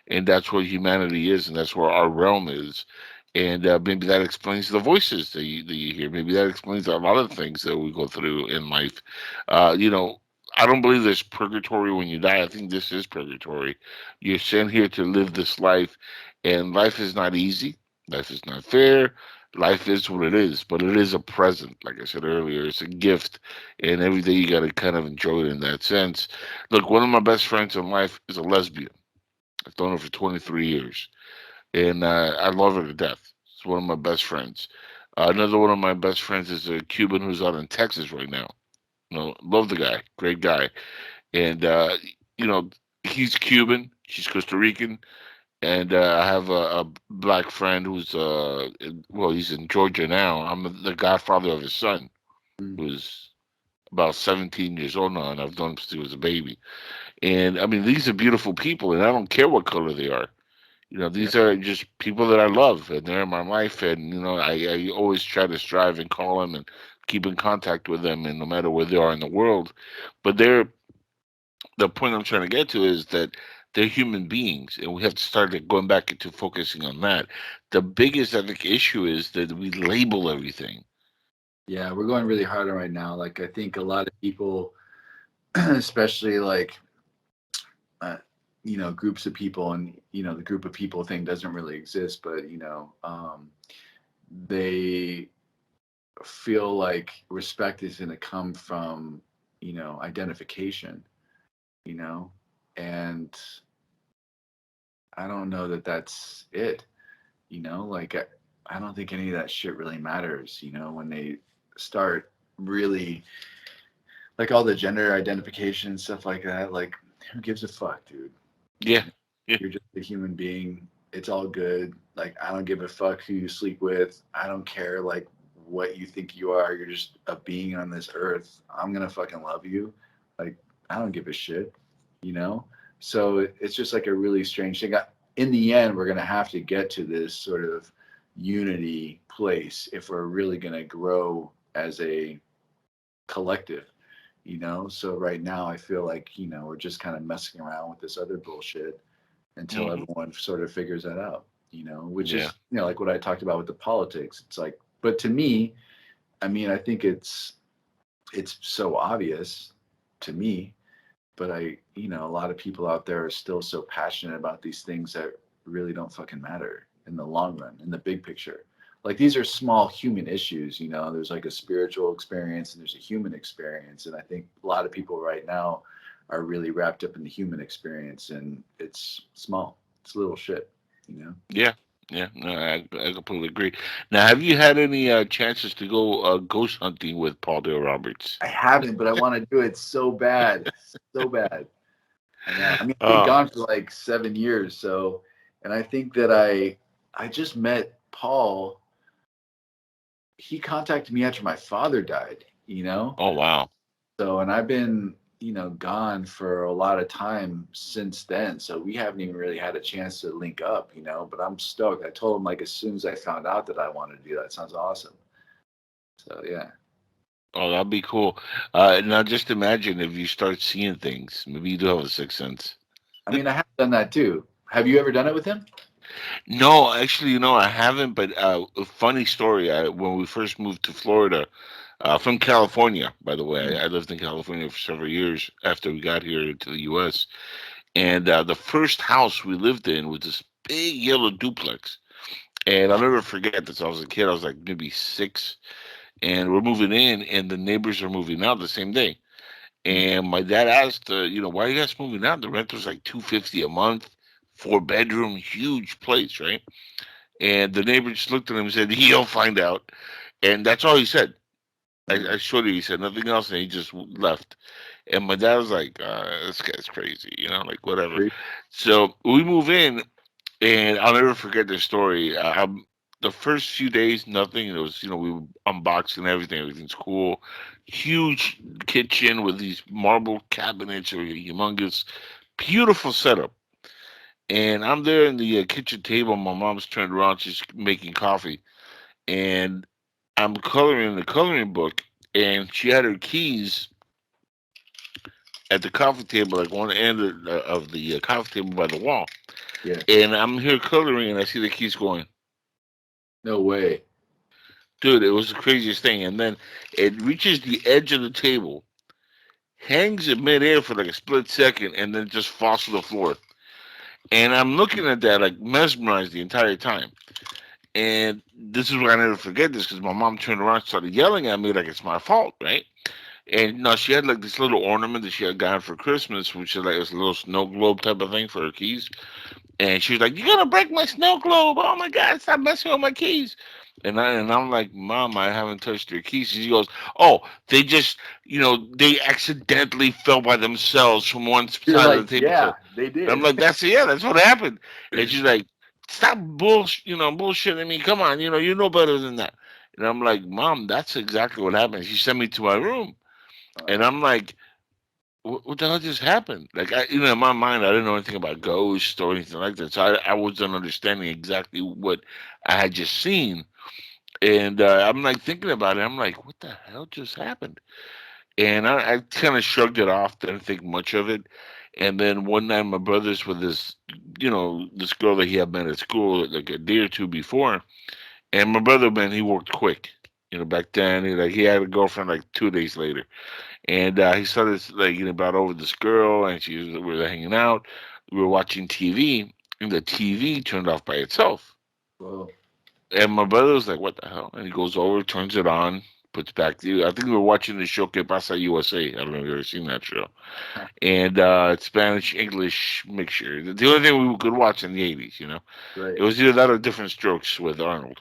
and that's what humanity is, and that's where our realm is, and maybe that explains the voices that you hear. Maybe that explains a lot of things that we go through in life. Uh, you know, I don't believe there's purgatory when you die. I think this is purgatory. You're sent here to live this life, and life is not easy. Life is not fair. Life is what it is, but it is a present. Like I said earlier, it's a gift, and every day you got to kind of enjoy it in that sense. Look, one of my best friends in life is a lesbian. I've known her for 23 years, and I love her to death. It's one of my best friends. Another one of my best friends is a Cuban who's out in Texas right now. Love the guy, great guy, and you know, he's Cuban, she's Costa Rican, and I have a black friend who's well, he's in Georgia now. I'm the godfather of his son, Mm. who's about 17 years old now, and I've known him since he was a baby. And I mean, these are beautiful people, and I don't care what color they are. Yeah. These are just people that I love, and they're in my life, and I always try to strive and call them and keep in contact with them, and no matter where they are in the world. But the point I'm trying to get to is that they're human beings, and we have to start going back into focusing on that. The biggest, I think, issue is that we label everything. Yeah, we're going really hard on right now. Like I think a lot of people, especially like uh, groups of people, and the group of people thing doesn't really exist, but they feel like respect is going to come from identification, you know and I don't know that that's it. Like I don't think any of that shit really matters, when they start really, like, all the gender identification and stuff like that. Like, who gives a fuck, dude? Yeah, yeah, You're just a human being. It's all good. Like, I don't give a fuck who you sleep with. I don't care, like, what you think you are. You're just a being on this earth. I'm gonna fucking love you. Like, I don't give a shit, So it's just like a really strange thing. In the end, we're gonna have to get to this sort of unity place if we're really gonna grow as a collective. So right now I feel like we're just kind of messing around with this other bullshit until hmm everyone sort of figures that out, which yeah, is like what I talked about with the politics. It's like, but to me, I mean, I think it's so obvious to me, but a lot of people out there are still so passionate about these things that really don't fucking matter in the long run, in the big picture. Like, these are small human issues. There's like a spiritual experience and there's a human experience, and I think a lot of people right now are really wrapped up in the human experience, and it's small, it's little shit. yeah, yeah. No, I completely agree. Now, have you had any chances to go ghost hunting with Paul Dale Roberts? I haven't, but I want to do it so bad, so bad. I know. I mean, I've been Oh, gone for like 7 years, so, and I think that I just met Paul. He contacted me after my father died. oh, wow. So, and I've been, gone for a lot of time since then. So we haven't even really had a chance to link up. But I'm stoked. I told him, like, as soon as I found out that I wanted to do that. Sounds awesome. So yeah. Oh, that'd be cool. Now, just imagine if you start seeing things. Maybe you do have a sixth sense. I mean, I have done that too. Have you ever done it with him? No, actually, I haven't. But a funny story. When we first moved to Florida, from California, by the way, I lived in California for several years after we got here to the U.S. And the first house we lived in was this big yellow duplex. And I'll never forget this. I was a kid. I was like maybe 6, and we're moving in, and the neighbors are moving out the same day. And my dad asked, why are you guys moving out? The rent was like $250 a month, 4 bedroom, huge place, right? And the neighbor just looked at him and said, "He'll find out." And that's all he said. I showed you, he said nothing else, and he just left. And my dad was like, "This guy's crazy," like whatever. So we move in, and I'll never forget this story. The first few days, nothing. It was, we were unboxing everything. Everything's cool. Huge kitchen with these marble cabinets, or humongous, beautiful setup. And I'm there in the kitchen table. My mom's turned around. She's making coffee, and I'm coloring the coloring book. And she had her keys at the coffee table, like one end of the coffee table by the wall. Yeah. And I'm here coloring, and I see the keys going. No way. Dude, it was the craziest thing. And then it reaches the edge of the table, hangs in midair for like a split second, and then just falls to the floor. And I'm looking at that like mesmerized the entire time. And this is why I never forget this, because my mom turned around and started yelling at me like it's my fault, right? And no, she had like this little ornament that she had gotten for Christmas, which is like this little snow globe type of thing for her keys. And she was like, "You're gonna break my snow globe! Oh my God, stop messing with my keys!" And I'm like, "Mom, I haven't touched your keys." She goes, "Oh, they just, they accidentally fell by themselves from one You're side like, of the table." yeah, So they did. and I'm like, that's what happened." And she's like, "Stop bullshitting me. Come on, you know better than that." And I'm like, "Mom, that's exactly what happened." She sent me to my room, and I'm like, what the hell just happened? Like, in my mind, I didn't know anything about ghosts or anything like that. So I wasn't understanding exactly what I had just seen. And I'm like thinking about it. I'm like, what the hell just happened? And I kind of shrugged it off, didn't think much of it. And then one night, my brother's with this girl that he had met at school like a day or two before. And my brother, man, he worked quick. Back then, he had a girlfriend like 2 days later. And he started like getting brought over this girl, and we were hanging out. We were watching TV, and the TV turned off by itself. Whoa. And my brother was like, "What the hell?" And he goes over, turns it on, puts back the. I think we were watching the show Que Pasa USA. I don't know if you've ever seen that show. And it's Spanish English mixture. The only thing we could watch in the 80s. Right. It was either that or Different Strokes with Arnold.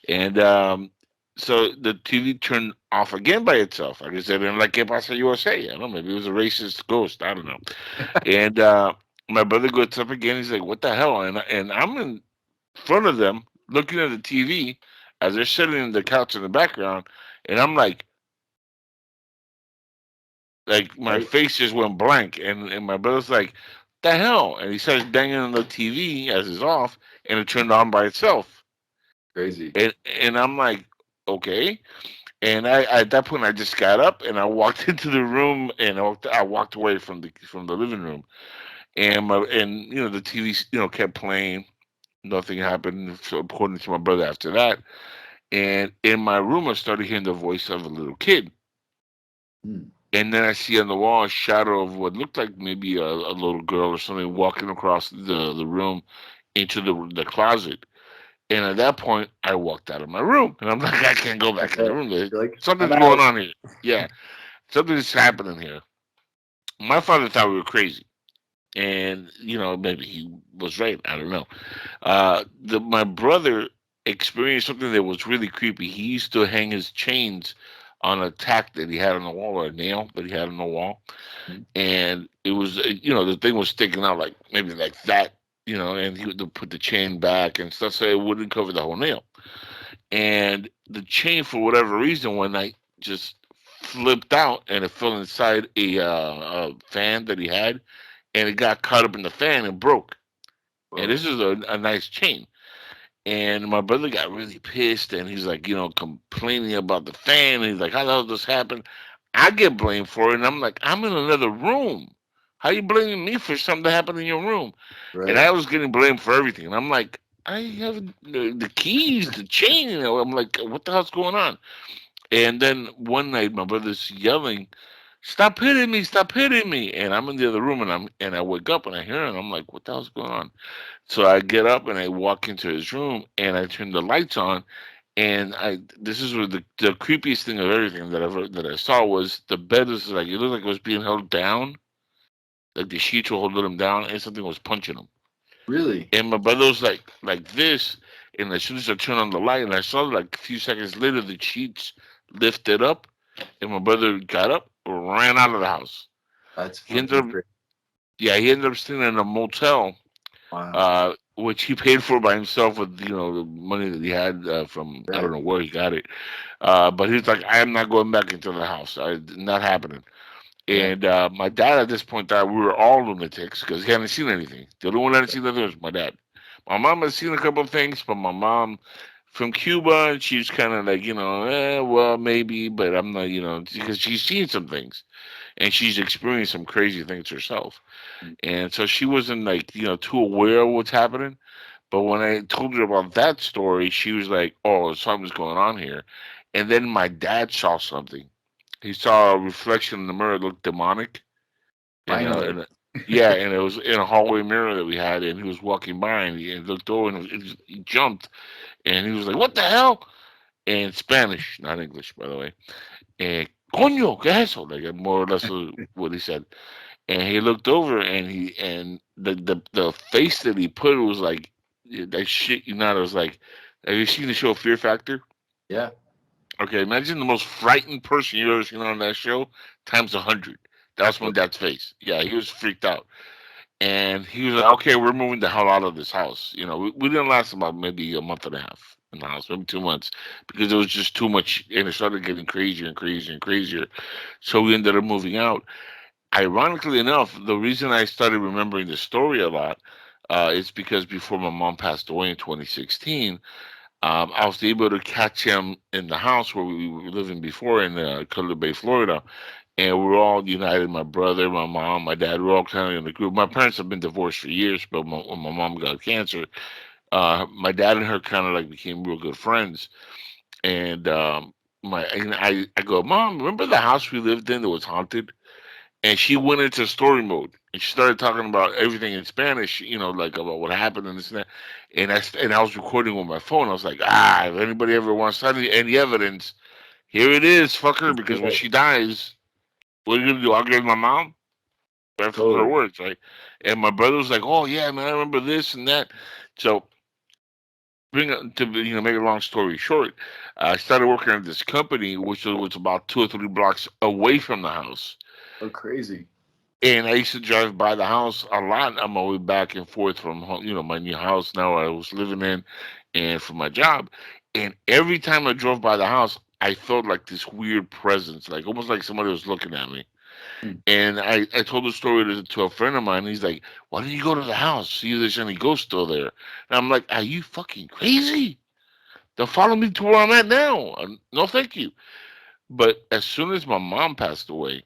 And so the TV turned off again by itself. Like I said, in like Que Pasa USA. I don't know, maybe it was a racist ghost. I don't know. And my brother gets up again. He's like, "What the hell?" And I'm in front of them looking at the TV as they're sitting in the couch in the background. And I'm like my Right. face just went blank. And my brother's like, "The hell?" And he starts banging on the TV as it's off, and it turned on by itself. Crazy. And I'm like, "Okay." And at that point I just got up and I walked into the room, and I walked away from the living room, and the TV kept playing. Nothing happened, so according to my brother, after that. And in my room I started hearing the voice of a little kid. Hmm. And then I see on the wall a shadow of what looked like maybe a little girl or something walking across the room into the closet. And at that point, I walked out of my room, and I'm like, I can't go back in the room. You're like, Something's I'm going out. on here. Yeah, something's happening here. My father thought we were crazy, and maybe he was right. I don't know. My brother experienced something that was really creepy. He used to hang his chains on a tack that he had on the wall, or a nail that he had on the wall, and it was the thing was sticking out like maybe like that. And he would put the chain back and stuff so it wouldn't cover the whole nail. And the chain, for whatever reason, one night just flipped out and it fell inside a fan that he had, and it got caught up in the fan and broke. And Whoa. this is a nice chain. And my brother got really pissed, and he's like, complaining about the fan. And he's like, "How the hell did this happen?" I get blamed for it, and I'm like, "I'm in another room. How you blaming me for something that happened in your room?" And Right. I was getting blamed for everything. And I'm like, "I have the keys, the chain." I'm like, "What the hell's going on?" And then one night, my brother's yelling, "Stop hitting me! Stop hitting me!" And I'm in the other room, and I wake up and I hear it, and I'm like, "What the hell's going on?" So I get up and I walk into his room and I turn the lights on. And this is where the creepiest thing of everything that I saw was the bed was like, it looked like it was being held down, like the sheets were holding him down, and something was punching him. Really? And my brother was like this, and as soon as I turned on the light, and I saw like a few seconds later the sheets lifted up, and my brother got up, ran out of the house. That's He ended fucking up, crazy. yeah, he ended up staying in a motel, Wow. which he paid for by himself with the money that he had from I Right. don't know where he got it. But he's like, I am not going back into the house. Not happening. Yeah. And my dad at this point thought we were all lunatics because he hadn't seen anything. The only one that hadn't seen anything was my dad. My mom had seen a couple of things, but my mom from Cuba, and she's kind of like, well, maybe, but I'm not, because she's seen some things and she's experienced some crazy things herself. And so she wasn't like, too aware of what's happening. But when I told her about that story, she was like, oh, something's going on here. And then my dad saw something. He saw a reflection in the mirror that looked demonic. Finally. Yeah, and it was in a hallway mirror that we had, and he was walking by, and he looked over, and he jumped, and he was like, "What the hell?" In Spanish, not English, by the way. And "Coño, qué es eso?" Like more or less what he said. And he looked over, and the face that he put was like that shit. It was like, have you seen the show Fear Factor? Yeah. Okay, imagine the most frightened person you've ever seen on that show times 100. That's my dad's face. Yeah, he was freaked out. And he was like, okay, we're moving the hell out of this house. We didn't last about maybe a month and a half in the house, maybe 2 months, because it was just too much, and it started getting crazier and crazier and crazier. So we ended up moving out. Ironically enough, the reason I started remembering the story a lot is because before my mom passed away in 2016, I was able to catch him in the house where we were living before in Cutler Bay, Florida, and we were all united. My brother, my mom, my dad. We were all kind of in the group. My parents have been divorced for years, but when my mom got cancer, my dad and her kind of like became real good friends. And I go, Mom, remember the house we lived in that was haunted? And she went into story mode, and she started talking about everything in Spanish, like about what happened and this and that. And I was recording with my phone. I was like, if anybody ever wants any evidence, here it is, fucker. Let's do Because when it. she dies, what are you gonna do? I'll give my mom. That's her Totally. words, right? And my brother was like, "Oh yeah, man, I remember this and that." So, make a long story short, I started working at this company, which was about 2 or 3 blocks away from the house. Oh, crazy. And I used to drive by the house a lot on my way back and forth from home, my new house now I was living in, and from my job. And every time I drove by the house, I felt like this weird presence, like almost like somebody was looking at me. Hmm. And I told the story to a friend of mine. He's like, "Why don't you go to the house, see if there's any ghosts still there?" And I'm like, "Are you fucking crazy? They'll follow me to where I'm at now. No, thank you." But as soon as my mom passed away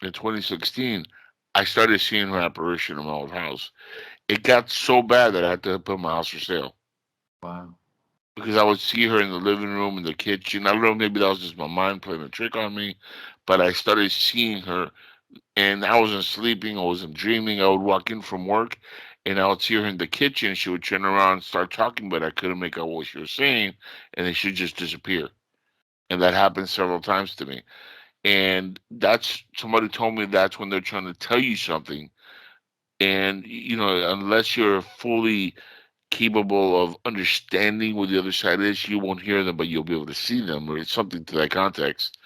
in 2016, I started seeing her apparition in my old house. It got so bad that I had to put my house for sale Wow. because I would see her in the living room, in the kitchen. I don't know, maybe that was just my mind playing a trick on me, but I started seeing her, and I wasn't sleeping, I wasn't dreaming. I would walk in from work, and I would see her in the kitchen. She would turn around and start talking, but I couldn't make out what she was saying, and then she'd just disappear. And that happened several times to me. And that's somebody told me that's when they're trying to tell you something. And unless you're fully capable of understanding what the other side is, you won't hear them, but you'll be able to see them, or something to that context.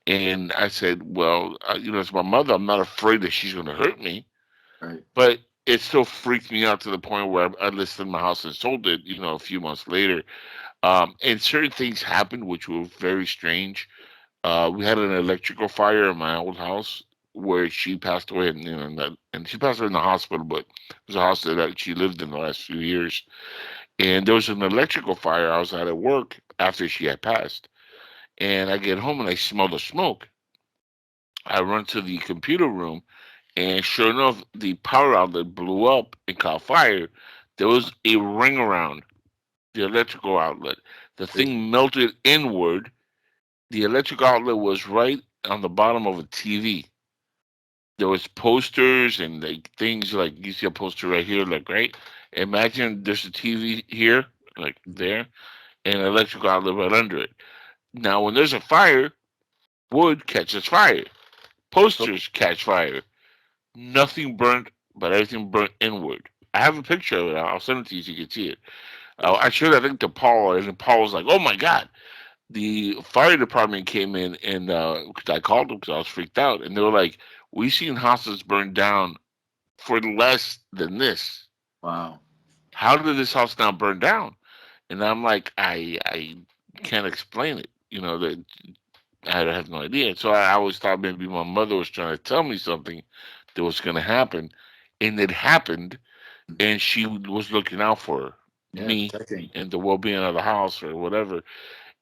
And I said, well, it's my mother. I'm not afraid that she's going to hurt me, Right. but it still freaked me out to the point where I listed my house and sold it, a few months later. And certain things happened which were very strange. We had an electrical fire in my old house where she passed away, and she passed away in the hospital, but it was a hospital that she lived in the last few years. And there was an electrical fire. I was out at work after she had passed, and I get home and I smell the smoke. I run to the computer room, and sure enough, the power outlet blew up and caught fire. There was a ring around the electrical outlet. The thing melted inward. The electrical outlet was right on the bottom of a TV. there was posters and like things like you see a poster right here, like right. Imagine there's a TV here, like there, and an electrical outlet right under it. Now, when there's a fire, wood catches fire, posters catch fire. Nothing burnt, but everything burnt inward. I have a picture of it. I'll send it to you so you can see it. I showed that link to Paul, and Paul was like, "Oh my god!" The fire department came in, and cause I called them because I was freaked out, and they were like, "We seen houses burned down for less than this. Wow. How did this house not burn down?" And I'm like, I can't explain it. That I have no idea. So I always thought maybe my mother was trying to tell me something that was going to happen, and it happened, and she was looking out for Yeah, me protecting. and the well-being of the house or whatever.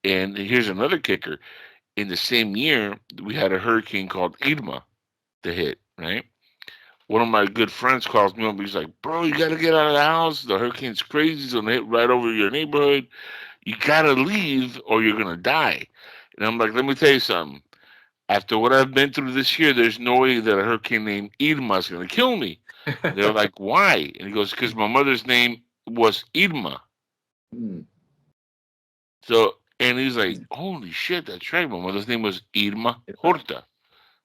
And here's another kicker: in the same year, we had a hurricane called Irma that hit. Right. One of my good friends calls me up. He's like, "Bro, you got to get out of the house. The hurricane's crazy. It's gonna hit right over your neighborhood. You gotta leave, or you're gonna die." And I'm like, "Let me tell you something. After what I've been through this year, there's no way that a hurricane named Irma is going to kill me." They're like, "Why?" And he goes, "Because my mother's name was Irma." Hmm. So, and he's like, "Holy shit, that's right. My mother's name was Irma Horta.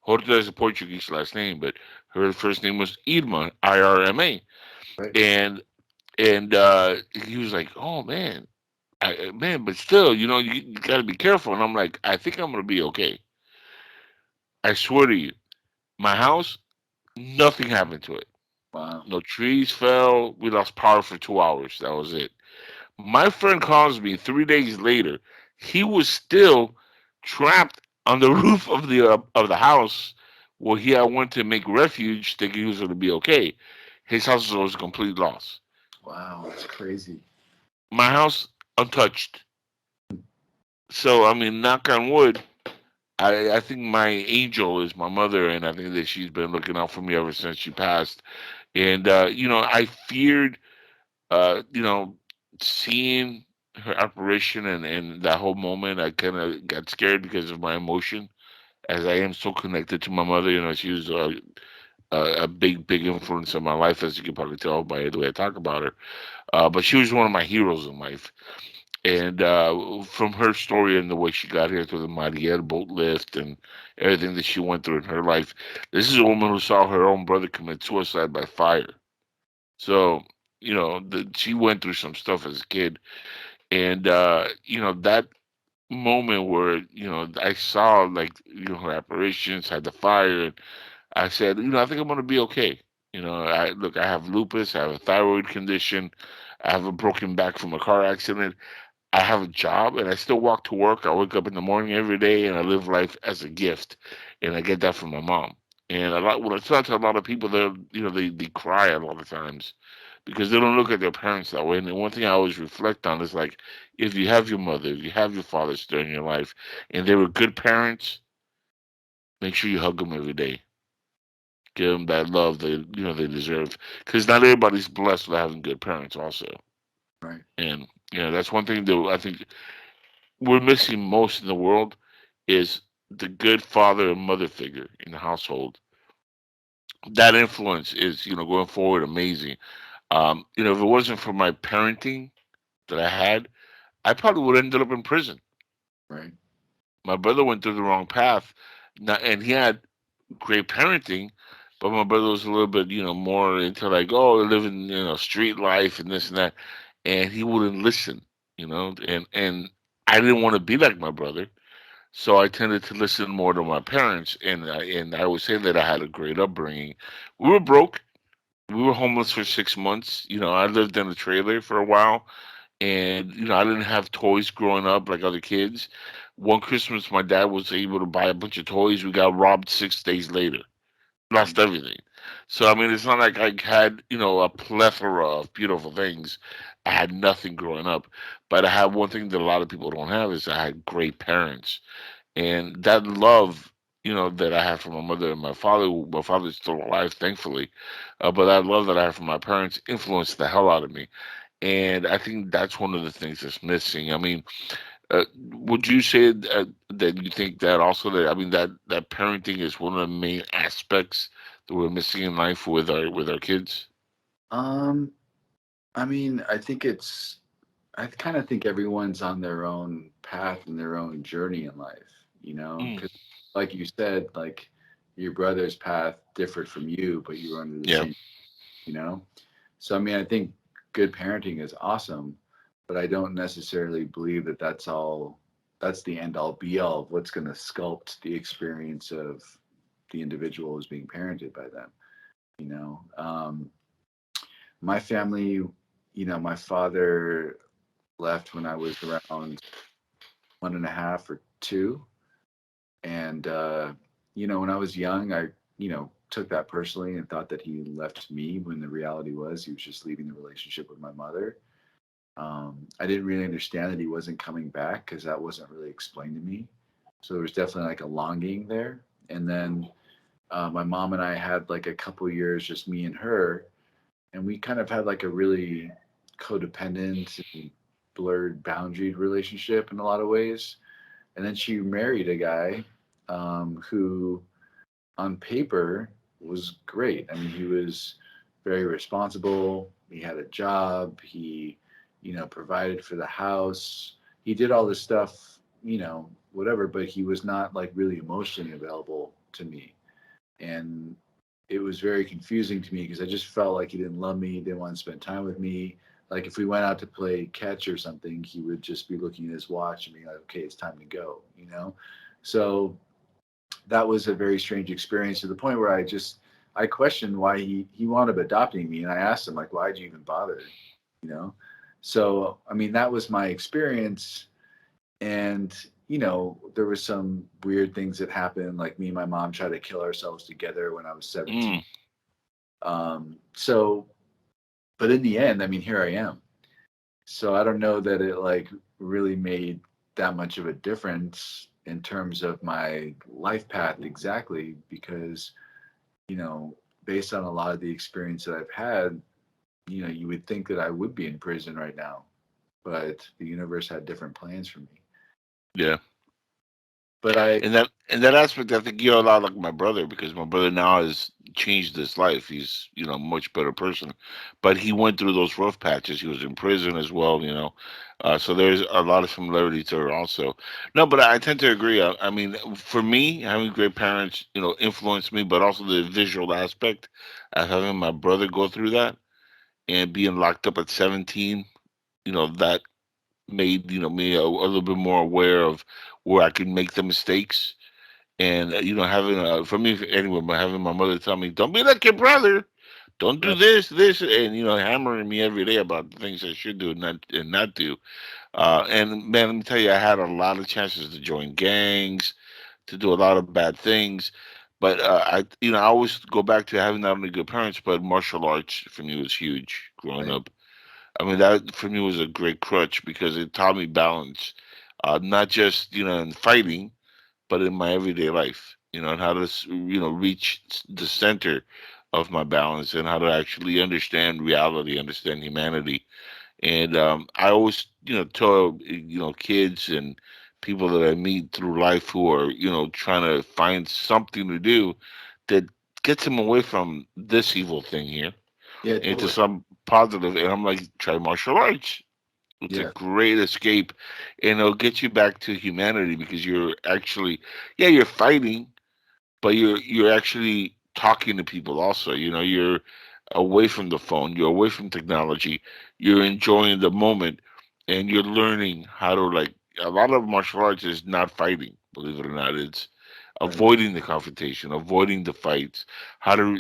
Horta is a Portuguese last name, but her first name was Irma, Irma." Right. And he was like, "Oh man, man, but still, you got to be careful." And I'm like, "I think I'm going to be okay. I swear to you, my house, nothing happened to it. Wow. No trees fell. We lost power for 2 hours. That was it." My friend calls me 3 days later. He was still trapped on the roof of the house where he had went to make refuge, thinking he was going to be okay. His house was a complete loss. Wow. That's crazy. My house untouched. So I mean, knock on wood. I think my angel is my mother, and I think that she's been looking out for me ever since she passed. And I feared you know, seeing her apparition and that whole moment, I kind of got scared because of my emotion, as I am so connected to my mother. She was a big, big influence in my life, as you can probably tell by the way I talk about her. But she was one of my heroes in life. And from her story and the way she got here through the Mariel boat lift and everything that she went through in her life, this is a woman who saw her own brother commit suicide by fire. So, she went through some stuff as a kid. And, that moment where, I saw like, her apparitions, had the fire, and I said, I think I'm going to be okay. I have lupus, I have a thyroid condition, I have a broken back from a car accident. I have a job and I still walk to work. I wake up in the morning every day and I live life as a gift. And I get that from my mom. And when I talk to a lot of people, they cry a lot of times because they don't look at their parents that way. And the one thing I always reflect on is like, if you have your mother, if you have your father still in your life, and they were good parents, make sure you hug them every day. Give them that love they deserve. Because not everybody's blessed with having good parents, also. Right. And that's one thing that I think we're missing most in the world is the good father and mother figure in the household. That influence is, going forward, amazing. If it wasn't for my parenting that I had, I probably would have ended up in prison. Right. My brother went through the wrong path, and he had great parenting, but my brother was a little bit, more into like, oh, living, street life and this and that, and he wouldn't listen, and I didn't want to be like my brother. So I tended to listen more to my parents, and I would say that I had a great upbringing. We were broke. We were homeless for 6 months. I lived in a trailer for a while, and I didn't have toys growing up like other kids. One Christmas, my dad was able to buy a bunch of toys. We got robbed 6 days later, lost everything. So I mean, it's not like I had a plethora of beautiful things. I had nothing growing up, but I had one thing that a lot of people don't have is I had great parents, and that love that I have from my mother and my father. My father's still alive, thankfully, but that love that I have from my parents influenced the hell out of me, and I think that's one of the things that's missing. I mean, would you say that you think that also, that I mean, that parenting is one of the main aspects we're missing in life with our kids? I mean, I kind of think everyone's on their own path and their own journey in life, Mm. because like you said, like your brother's path differed from you, but you were under the Yeah. same, you know? So, I mean, I think good parenting is awesome, but I don't necessarily believe that that's the end all be all of what's going to sculpt the experience of the individual who's being parented by them, you know? My family, my father left when I was around 1.5 or 2. And, when I was young, I, took that personally and thought that he left me when the reality was he was just leaving the relationship with my mother. I didn't really understand that he wasn't coming back because that wasn't really explained to me. So there was definitely like a longing there. And then my mom and I had like a couple years, just me and her, and we kind of had like a really codependent and blurred boundaried relationship in a lot of ways. And then she married a guy who, on paper, was great. I mean, he was very responsible. He had a job. He, provided for the house. He did all this stuff, whatever, but he was not like really emotionally available to me. And it was very confusing to me because I just felt like he didn't love me, didn't want to spend time with me. Like if we went out to play catch or something, he would just be looking at his watch and being like, okay, it's time to go, So that was a very strange experience to the point where I questioned why he wound up adopting me. And I asked him, like, why'd you even bother? You know? So, I mean, that was my experience. And, there was some weird things that happened. Like me and my mom tried to kill ourselves together when I was 17. So, but in the end, I mean, here I am. So I don't know that it like really made that much of a difference in terms of my life path exactly because, based on a lot of the experience that I've had, you would think that I would be in prison right now, but the universe had different plans for me. Yeah. But I, In that aspect, I think you're a lot like my brother because my brother now has changed his life. He's a much better person, but he went through those rough patches. He was in prison as well. So there's a lot of similarity to her also. No, but I tend to agree. I mean, for me, having great parents, influenced me, but also the visual aspect of having my brother go through that and being locked up at 17. That made me a little bit more aware of where I could make the mistakes and having for me anyway, but having my mother tell me, "Don't be like your brother. Don't do right, this," and hammering me every day about the things I should do and not do. And man, let me tell you, I had a lot of chances to join gangs, to do a lot of bad things. But I always go back to having not only good parents, but martial arts for me was huge growing right, up. I mean, that for me was a great crutch because it taught me balance, not just in fighting, but in my everyday life. And how to reach the center of my balance and how to actually understand reality, understand humanity. And I always tell kids and people that I meet through life who are trying to find something to do that gets them away from this evil thing here yeah, into totally, some positive. And I'm like, try martial arts. It's a yeah, great escape, and it'll get you back to humanity because you're actually, yeah, you're fighting, but you're actually talking to people also. You're away from the phone, you're away from technology, you're enjoying the moment, and you're learning how to like. A lot of martial arts is not fighting, believe it or not. It's right, avoiding the confrontation, avoiding the fights, how to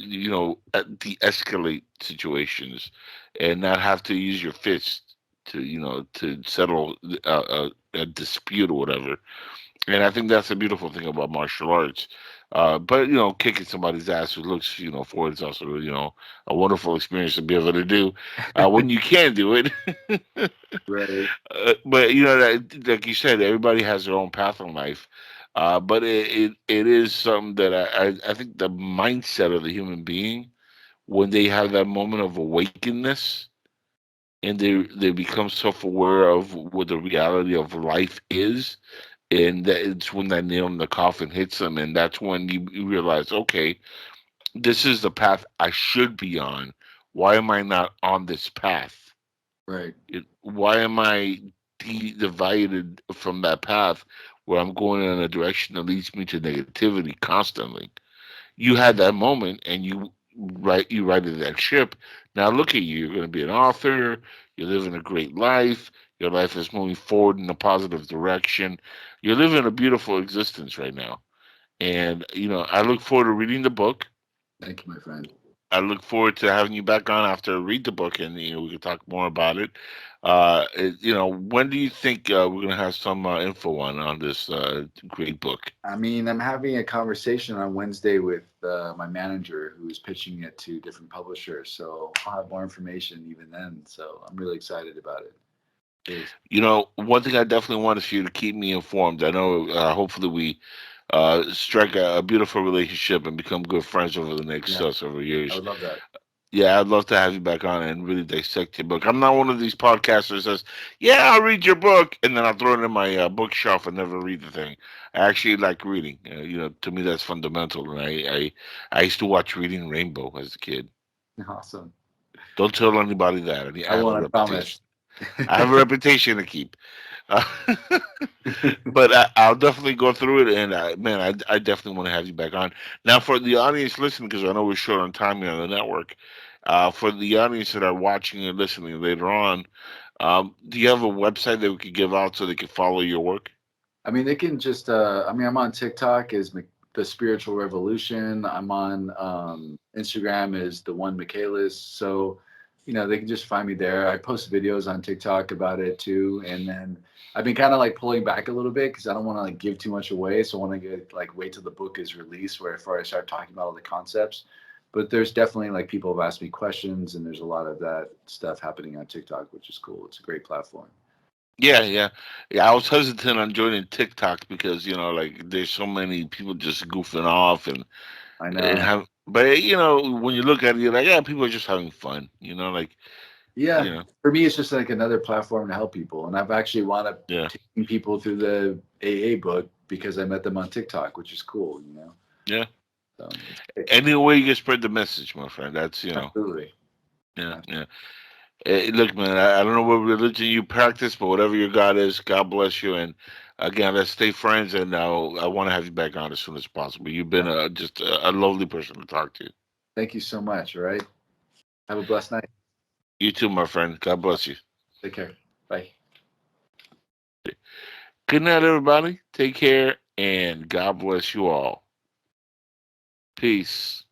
de-escalate situations, and not have to use your fist to settle a dispute or whatever. And I think that's the beautiful thing about martial arts. But kicking somebody's ass who looks forward is also a wonderful experience to be able to do when you can do it. right, But that, like you said, everybody has their own path in life. But it is something that I think the mindset of the human being when they have that moment of awakeness and they become self-aware of what the reality of life is, and that it's when that nail in the coffin hits them, and that's when you realize, okay, this is the path I should be on. Why am I not on this path? Right. Why am I divided from that path where I'm going in a direction that leads me to negativity constantly? You had that moment and you righted that ship. Now look at you. You're going to be an author. You're living a great life. Your life is moving forward in a positive direction. You're living a beautiful existence right now. And I look forward to reading the book. Thank you, my friend. I look forward to having you back on after I read the book, and we can talk more about it. When do you think we're gonna have some info on this great book? I mean, I'm having a conversation on Wednesday with my manager who's pitching it to different publishers. So I'll have more information even then. So I'm really excited about it. Please. One thing I definitely want is for you to keep me informed. I know, hopefully, we strike a beautiful relationship and become good friends over the next several years. I would love that. Yeah, I'd love to have you back on and really dissect your book. I'm not one of these podcasters that says, "Yeah, I'll read your book," and then I'll throw it in my bookshelf and never read the thing. I actually like reading. To me, that's fundamental. And I used to watch Reading Rainbow as a kid. Awesome. Don't tell anybody that. I have a I promise. I have a reputation to keep. Uh, but I'll definitely go through it, and I definitely want to have you back on. Now, for the audience listening, because I know we're short on time here on the network, for the audience that are watching and listening later on, do you have a website that we could give out so they could follow your work? I mean, they can just. I'm on TikTok as the Spiritual Revolution. I'm on Instagram as the one Michaelis. So, they can just find me there. I post videos on TikTok about it too, and then I've been kind of like pulling back a little bit because I don't want to like give too much away. So I want to get wait till the book is released before I start talking about all the concepts. But there's definitely people have asked me questions, and there's a lot of that stuff happening on TikTok, which is cool. It's a great platform. Yeah. I was hesitant on joining TikTok because there's so many people just goofing off I know. but when you look at it, you're like, yeah, people are just having fun. Yeah, for me, it's just like another platform to help people. And I've actually wound up taking people through the AA book because I met them on TikTok, which is cool, Yeah. So, any way you can spread the message, my friend, that's, absolutely. Yeah. Look, man, I don't know what religion you practice, but whatever your God is, God bless you. And again, let's stay friends. And I want to have you back on as soon as possible. You've been just a lovely person to talk to. Thank you so much. All right. Have a blessed night. You too, my friend. God bless you. Take care. Bye. Good night, everybody. Take care, and God bless you all. Peace.